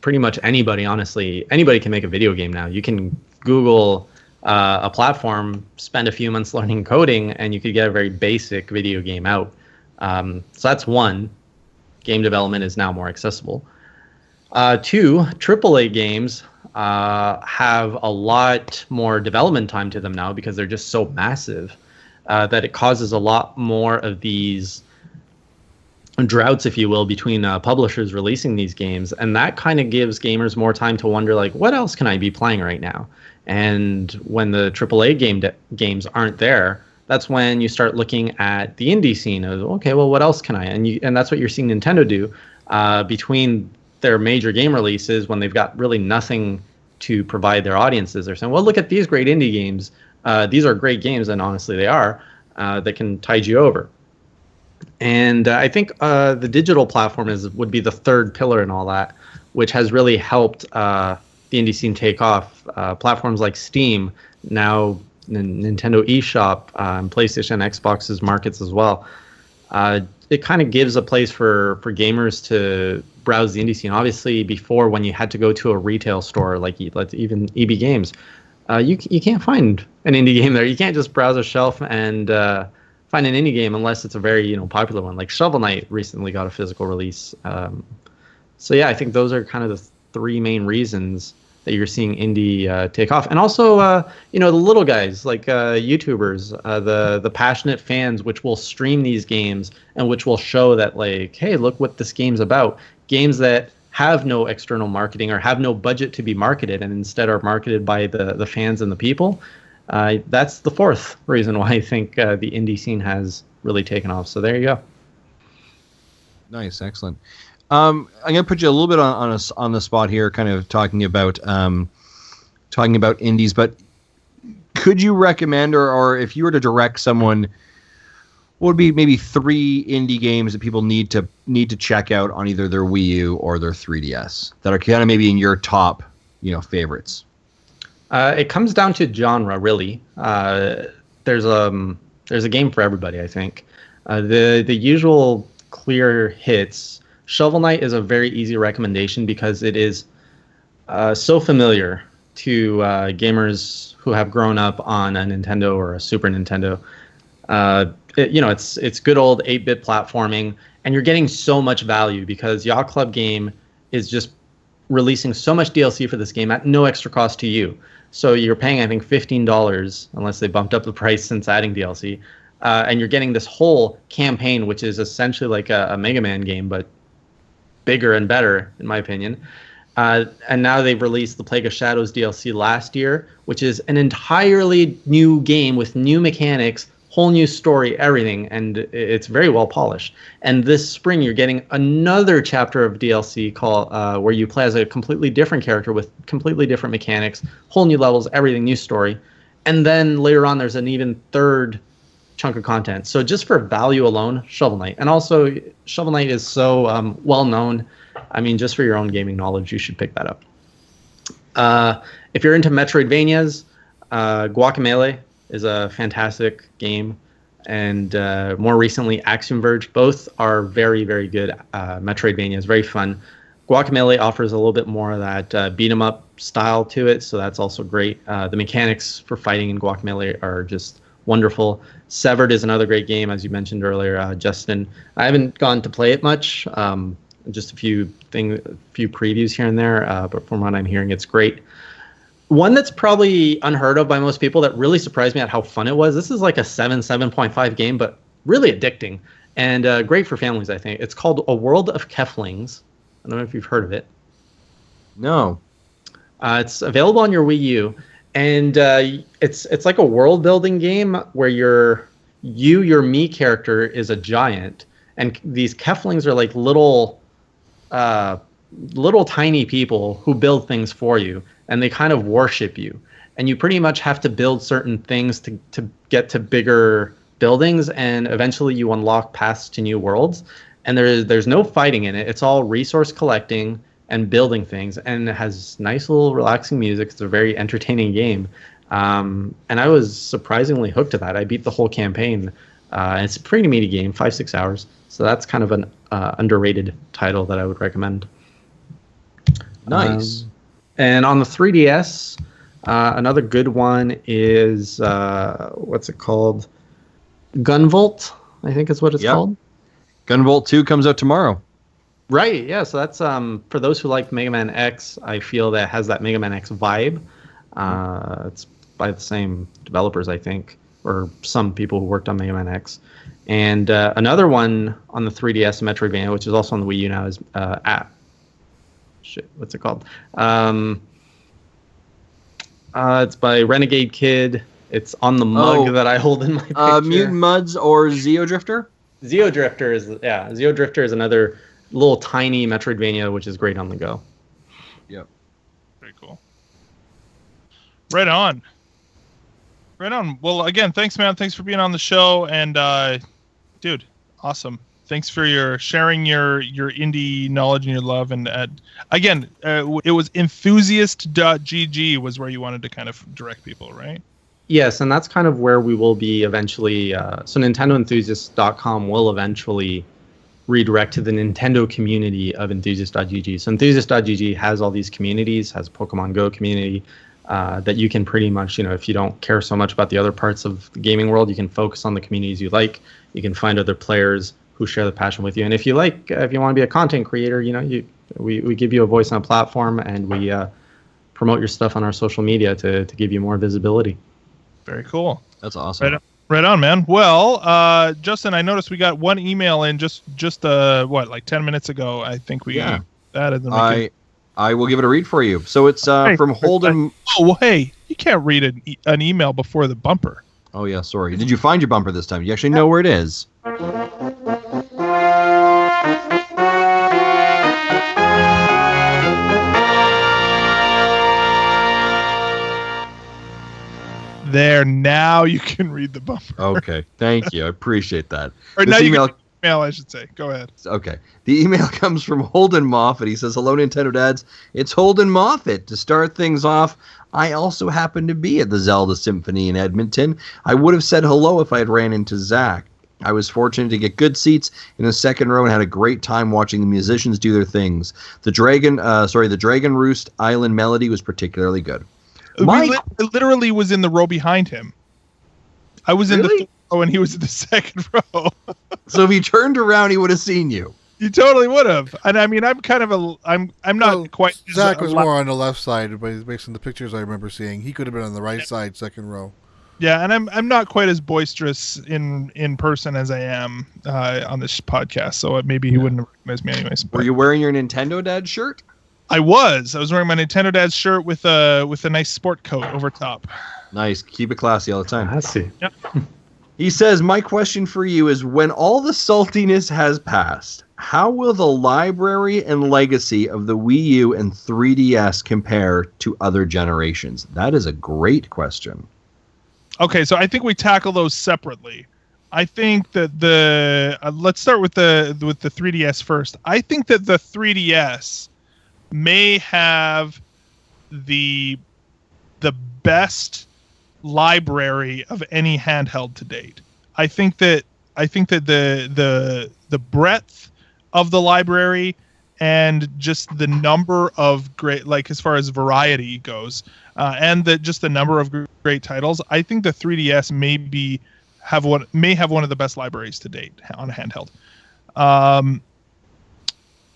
Pretty much anybody, honestly, anybody can make a video game now. You can Google a platform, spend a few months learning coding, and you could get a very basic video game out. So that's one. Game development is now more accessible. 2, AAA games have a lot more development time to them now because they're just so massive that it causes a lot more of these droughts, if you will, between publishers releasing these games, and that kind of gives gamers more time to wonder, like, what else can I be playing right now? And when the AAA games aren't there, that's when you start looking at the indie scene of, okay, well, what else can I? And that's what you're seeing Nintendo do between their major game releases when they've got really nothing to provide their audiences. They're saying, well, look at these great indie games. These are great games, and honestly, they are, that can tide you over. And I think the digital platform would be the third pillar in all that, which has really helped the indie scene take off. Platforms like Steam, now Nintendo eShop, and PlayStation, Xbox's markets as well. It kind of gives a place for gamers to browse the indie scene. Obviously, before, when you had to go to a retail store like even EB Games, you can't find an indie game there. You can't just browse a shelf and find an indie game unless it's a very popular one. Like Shovel Knight recently got a physical release. So yeah, I think those are kind of the 3 main reasons that you're seeing indie take off. And also, the little guys like YouTubers, the passionate fans, which will stream these games and which will show that, like, hey, look what this game's about. Games that have no external marketing or have no budget to be marketed and instead are marketed by the fans and the people. That's the 4th reason why I think the indie scene has really taken off. So there you go. Nice, excellent. I'm going to put you a little bit on the spot here, kind of talking about indies. But could you recommend, or if you were to direct someone, what would be maybe 3 indie games that people need to check out on either their Wii U or their 3DS that are kind of maybe in your top, favorites? It comes down to genre, really. There's a game for everybody, I think. The usual clear hits. Shovel Knight is a very easy recommendation because it is so familiar to gamers who have grown up on a Nintendo or a Super Nintendo. It's good old 8-bit platforming, and you're getting so much value because Yacht Club Game is just releasing so much DLC for this game at no extra cost to you. So you're paying, I think, $15, unless they bumped up the price since adding DLC, and you're getting this whole campaign, which is essentially like a Mega Man game, but bigger and better, in my opinion. And now they've released the Plague of Shadows DLC last year, which is an entirely new game with new mechanics, whole new story, everything, and it's very well polished. And this spring, you're getting another chapter of DLC called where you play as a completely different character with completely different mechanics, whole new levels, everything, new story. And then later on, there's an even third chunk of content. So just for value alone, Shovel Knight. And also, Shovel Knight is so well known. I mean, just for your own gaming knowledge, you should pick that up. If you're into Metroidvanias, Guacamelee is a fantastic game, and more recently Axiom Verge. Both are very, very good Metroidvanias, very fun. Guacamelee offers a little bit more of that beat 'em up style to it, so that's also great. The mechanics for fighting in Guacamelee are just wonderful. Severed is another great game, as you mentioned earlier, Justin. I haven't gone to play it much, just a few previews here and there, but from what I'm hearing, it's great. One that's probably unheard of by most people that really surprised me at how fun it was. This is like a 7.5 game, but really addicting and great for families, I think. It's called A World of Keflings. I don't know if you've heard of it. No. It's available on your Wii U, and it's like a world building game where your me character is a giant, and these Keflings are like little tiny people who build things for you, and they kind of worship you, and you pretty much have to build certain things to get to bigger buildings, and eventually you unlock paths to new worlds. And there's no fighting in it. It's all resource collecting and building things, and it has nice little relaxing music. It's a very entertaining game, and I was surprisingly hooked to that. I beat the whole campaign. It's a pretty meaty game, 5-6 hours. So that's kind of an underrated title that I would recommend. Nice. And on the 3DS, another good one is what's it called? Gunvolt, I think is what it's called. Gunvolt 2 comes out tomorrow. Right, yeah. So that's for those who like Mega Man X, I feel that has that Mega Man X vibe. It's by the same developers, I think, or some people who worked on Mega Man X. And another one on the 3DS, Metroidvania, which is also on the Wii U now, is what's it called? It's by Renegade Kid. It's on the mug that I hold in my picture. Mutant Mudds or Zeo Drifter? Zeo Drifter is another little tiny Metroidvania, which is great on the go. Yep. Very cool. Right on. Well, again, thanks, man. Thanks for being on the show. And, dude, awesome. Thanks for sharing your indie knowledge and your love. And again, it was enthusiast.gg was where you wanted to kind of direct people, right? Yes, and that's kind of where we will be eventually. So NintendoEnthusiast.com will eventually redirect to the Nintendo community of enthusiast.gg. So enthusiast.gg has all these communities, has a Pokemon Go community that you can pretty much, if you don't care so much about the other parts of the gaming world, you can focus on the communities you like. You can find other players who share the passion with you. And if you want to be a content creator, we give you a voice on a platform, and we promote your stuff on our social media to give you more visibility. Very cool. That's awesome. Right on, man. Well, Justin, I noticed we got one email in just 10 minutes ago. I think we got that. And then I will give it a read for you. So it's from Holden. Oh, hey, you can't read an email before the bumper. Oh, yeah, sorry. Did you find your bumper this time? You actually know where it is. There, now you can read the bumper. Okay, thank you. I appreciate that. Or This now you email, can email, I should say. Go ahead. okay. The email comes from Holden Moffat. He says, "Hello, Nintendo Dads. It's Holden Moffat. To start things off, I also happened to be at the Zelda Symphony in Edmonton. I would have said hello if I had ran into Zach. I was fortunate to get good seats in the second row and had a great time watching the musicians do their things. The Dragon Roost Island Melody was particularly good." I literally was in the row behind him. I was in the Really? third row and he was in the second row. So if he turned around, he would have seen you. You totally would have. And I mean, I'm not Well, quite. Zach was more on the left side, but based on the pictures I remember seeing, he could have been on the right side, second row. Yeah, and I'm not quite as boisterous in person as I am on this podcast, so maybe he wouldn't have recognized me anyways. But Were you wearing your Nintendo Dad shirt? I was wearing my Nintendo Dad's shirt with a nice sport coat over top. Nice. Keep it classy all the time. I see. He says, "My question for you is, when all the saltiness has passed, how will the library and legacy of the Wii U and 3DS compare to other generations?" That is a great question. Okay, so I think we tackle those separately. I think that let's start with the 3DS first. I think that the 3DS may have the best library of any handheld to date. I think that the breadth of the library and just the number of great, like as far as variety goes, and just the number of great titles, I think the 3DS may have one of the best libraries to date on a handheld.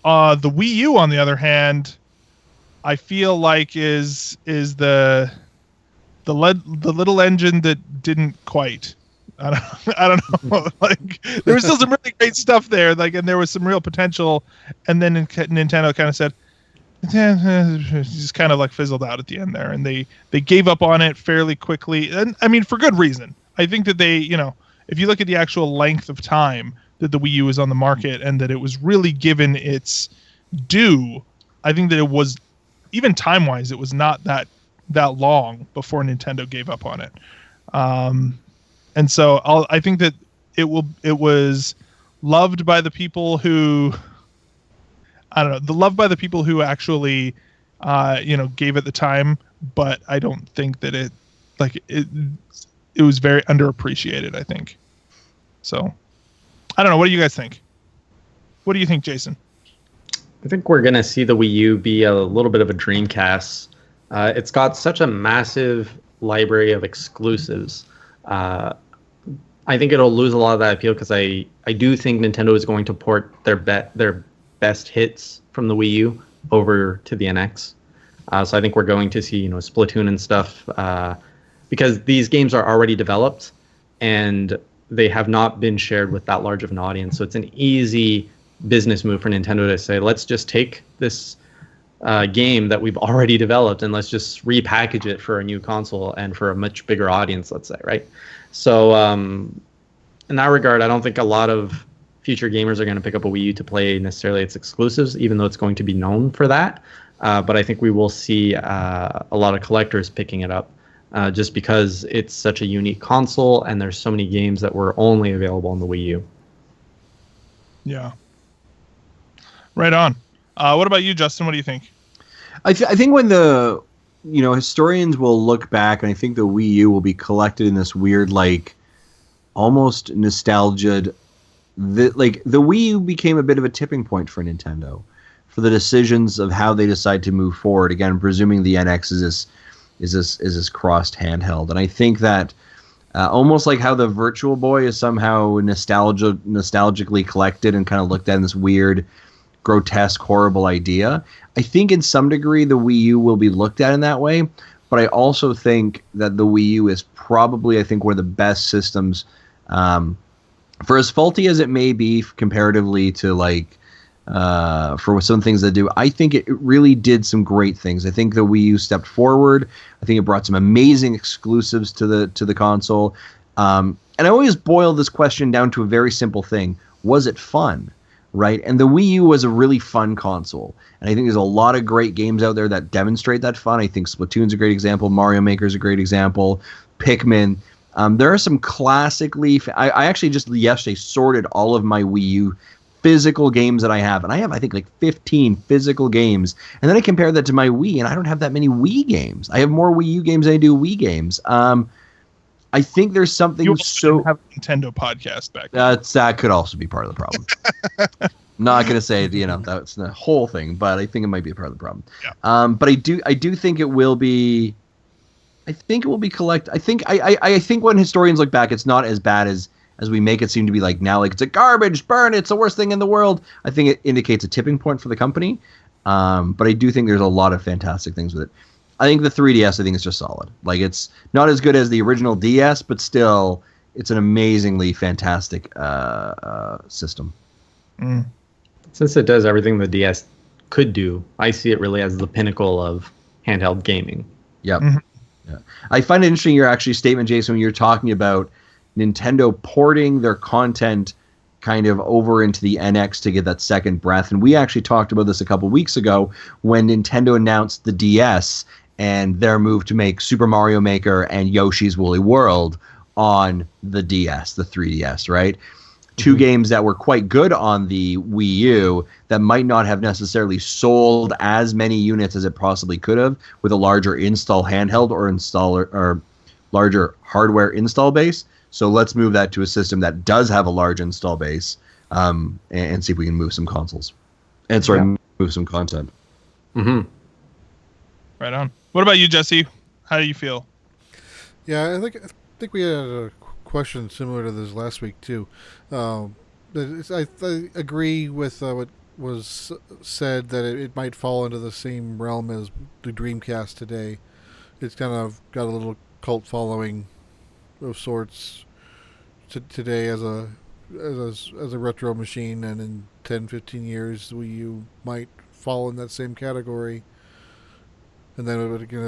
The Wii U, on the other hand, I feel like is the little engine that didn't quite. I don't know. Like, there was still some really great stuff there, and there was some real potential, and then Nintendo kind of said, just kind of fizzled out at the end there, and they gave up on it fairly quickly, and I mean for good reason. I think that they, if you look at the actual length of time that the Wii U was on the market and that it was really given its due, I think that it was, even time-wise, it was not that long before Nintendo gave up on it. And so I think that it was loved by the people who, I don't know, loved by the people who actually, gave it the time, but I don't think that it was very underappreciated, I think. So, I don't know. What do you guys think? What do you think, Jason? I think we're going to see the Wii U be a little bit of a Dreamcast. It's got such a massive library of exclusives. I think it'll lose a lot of that appeal because I do think Nintendo is going to port their best hits from the Wii U over to the NX. So I think we're going to see, Splatoon and stuff, because these games are already developed and they have not been shared with that large of an audience. So it's an easy business move for Nintendo to say, let's just take this game that we've already developed and let's just repackage it for a new console and for a much bigger audience, let's say, right? So in that regard, I don't think a lot of future gamers are going to pick up a Wii U to play necessarily its exclusives, even though it's going to be known for that. But I think we will see a lot of collectors picking it up just because it's such a unique console and there's so many games that were only available on the Wii U. Yeah. Right on. What about you, Justin? What do you think? I think when the historians will look back, and I think the Wii U will be collected in this weird, almost nostalgia. The Wii U became a bit of a tipping point for Nintendo, for the decisions of how they decide to move forward. Again, presuming the NX is this crossed handheld, and I think that almost like how the Virtual Boy is somehow nostalgically collected and kind of looked at in this weird, grotesque, horrible idea. I think in some degree the Wii U will be looked at in that way, but I also think that the Wii U is probably, I think, one of the best systems, for as faulty as it may be comparatively to for some things that do. I think it really did some great things. I think the Wii U stepped forward. I think it brought some amazing exclusives to the console. And I always boil this question down to a very simple thing: was it fun? right? And the Wii U was a really fun console. And I think there's a lot of great games out there that demonstrate that fun. I think Splatoon's a great example. Mario Maker's a great example. Pikmin. There are some classically... I actually just yesterday sorted all of my Wii U physical games that I have. And I have, I think, like 15 physical games. And then I compare that to my Wii, and I don't have that many Wii games. I have more Wii U games than I do Wii games. I think there's something you so... have a Nintendo podcast back then. That could also be part of the problem. Not going to say, that's the whole thing, but I think it might be a part of the problem. Yeah. But I do think it will be... I think it will be I think when historians look back, it's not as bad as we make it seem to be like now. Like, it's a garbage, burn, it's the worst thing in the world. I think it indicates a tipping point for the company. But I do think there's a lot of fantastic things with it. I think the 3DS, I think, is just solid. Like, it's not as good as the original DS, but still, it's an amazingly fantastic system. Mm. Since it does everything the DS could do, I see it really as the pinnacle of handheld gaming. Yep. Mhm. Yeah. I find it interesting your actually statement, Jason, when you're talking about Nintendo porting their content kind of over into the NX to get that second breath. And we actually talked about this a couple weeks ago when Nintendo announced the DS and their move to make Super Mario Maker and Yoshi's Woolly World on the DS, the 3DS, right? Two games that were quite good on the Wii U that might not have necessarily sold as many units as it possibly could have with a larger install handheld or larger hardware install base. So let's move that to a system that does have a large install base, and see if we can move some consoles. And move some content. Mm-hmm. Right on. What about you, Jesse? How do you feel? Yeah, I think we had a question similar to this last week too. I agree with what was said that it might fall into the same realm as the Dreamcast today. It's kind of got a little cult following of sorts today as a retro machine, and in 10-15 years Wii U might fall in that same category. And then again,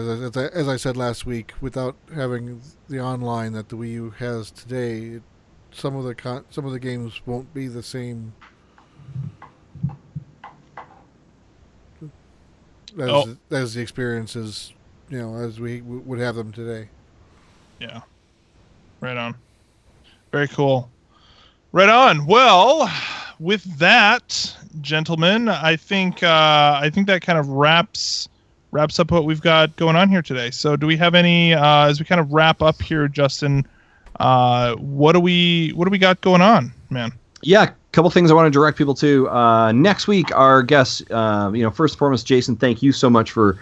as I said last week, without having the online that the Wii U has today, some of the games won't be the same as the experiences, as we would have them today. Yeah. Right on. Very cool. Right on. Well, with that, gentlemen, I think that kind of wraps up what we've got going on here today. So do we have any, as we kind of wrap up here, Justin, what do we got going on, man? Yeah, a couple things I want to direct people to. Next week, our guest, first and foremost, Jason, thank you so much for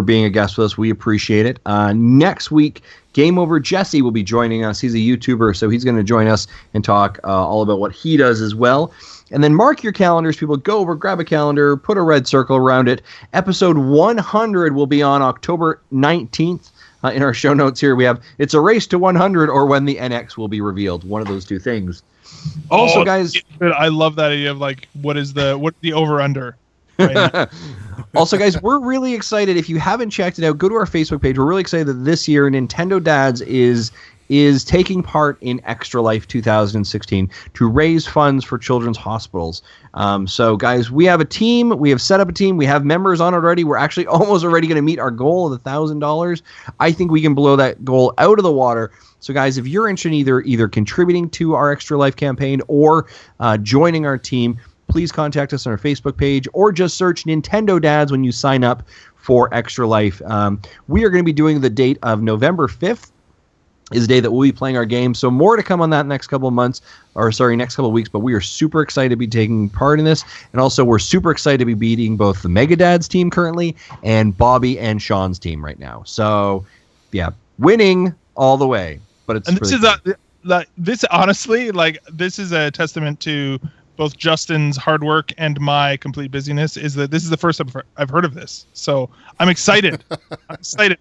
being a guest with us. We appreciate it. Next week, Game Over Jesse will be joining us. He's a YouTuber, so he's going to join us and talk all about what he does as well. And then mark your calendars, people. Go over, grab a calendar, put a red circle around it. Episode 100 will be on October 19th. In our show notes here, we have It's a Race to 100 or When the NX Will Be Revealed. One of those two things. Also, guys... I love that idea of, like, what's the over-under? Right. Also, guys, we're really excited. If you haven't checked it out, go to our Facebook page. We're really excited that this year Nintendo Dads is taking part in Extra Life 2016 to raise funds for children's hospitals. So, guys, we have a team. We have set up a team. We have members on it already. We're actually almost already going to meet our goal of $1,000. I think we can blow that goal out of the water. So, guys, if you're interested in either contributing to our Extra Life campaign or joining our team, please contact us on our Facebook page or just search Nintendo Dads when you sign up for Extra Life. We are going to be doing the date of November 5th. Is the day that we'll be playing our game. So more to come on that next couple of weeks, but we are super excited to be taking part in this. And also we're super excited to be beating both the Mega Dads team currently and Bobby and Sean's team right now. So yeah, winning all the way. But it's this honestly, like, this is a testament to both Justin's hard work and my complete busyness, is that this is the first time I've heard of this. So I'm excited. I'm excited.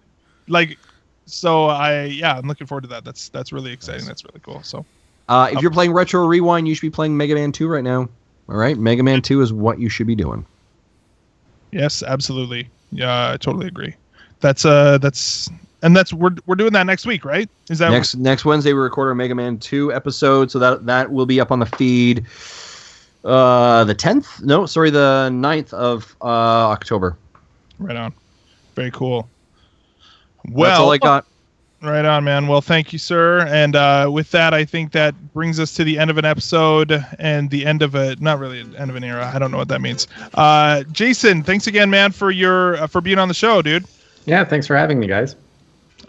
Like, so I'm looking forward to that. That's really exciting. Nice. That's really cool. So, if you're playing Retro Rewind, you should be playing Mega Man 2 right now. All right, Mega Man 2 is what you should be doing. Yes, absolutely. Yeah, I totally agree. We're doing that next week, right? Is that next Wednesday? We record our Mega Man 2 episode, so that will be up on the feed. The 10th? No, sorry, the 9th of October. Right on. Very cool. Well, that's all I got. Right on, man. Well, thank you, sir. And with that, I think that brings us to the end of an episode and the end of not really an end of an era. I don't know what that means. Jason, thanks again, man, for for being on the show, dude. Yeah, thanks for having me, guys.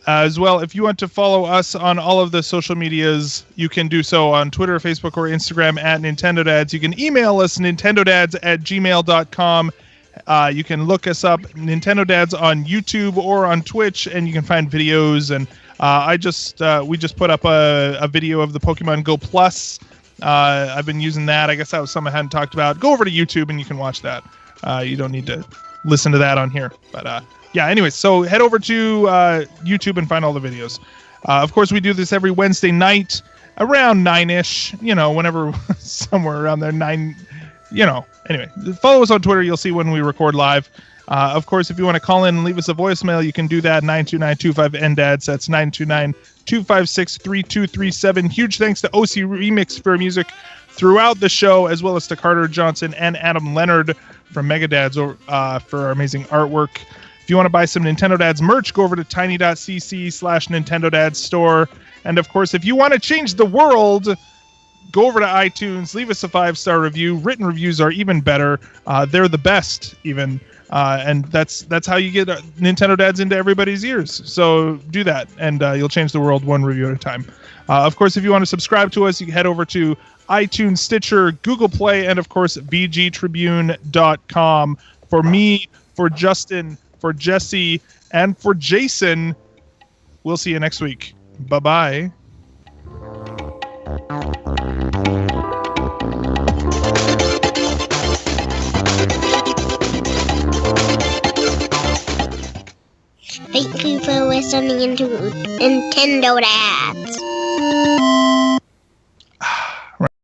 As well, if you want to follow us on all of the social medias, you can do so on Twitter, Facebook, or Instagram at Nintendo Dads. You can email us nintendodads@gmail.com. You can look us up, Nintendo Dads, on YouTube or on Twitch, and you can find videos. And we just put up a video of the Pokemon Go Plus. I've been using that. I guess that was something I hadn't talked about. Go over to YouTube and you can watch that. You don't need to listen to that on here. But yeah, anyways, so head over to YouTube and find all the videos. Of course, we do this every Wednesday night around 9-ish, whenever somewhere around there, 9. Anyway, follow us on Twitter. You'll see when we record live. Of course, if you want to call in and leave us a voicemail, you can do that. 929-25-NDADS. That's 929-256-3237. Huge thanks to OC Remix for music throughout the show, as well as to Carter Johnson and Adam Leonard from Megadads for our amazing artwork. If you want to buy some Nintendo Dads merch, go over to tiny.cc/Nintendo Dads store. And of course, if you want to change the world, go over to iTunes, leave us a 5-star review. Written reviews are even better. They're the best, even. And that's how you get Nintendo Dads into everybody's ears. So do that, and you'll change the world one review at a time. Of course, if you want to subscribe to us, you can head over to iTunes, Stitcher, Google Play, and of course, bgtribune.com. For me, for Justin, for Jesse, and for Jason, we'll see you next week. Bye-bye. Thank you for listening to Nintendo Dads.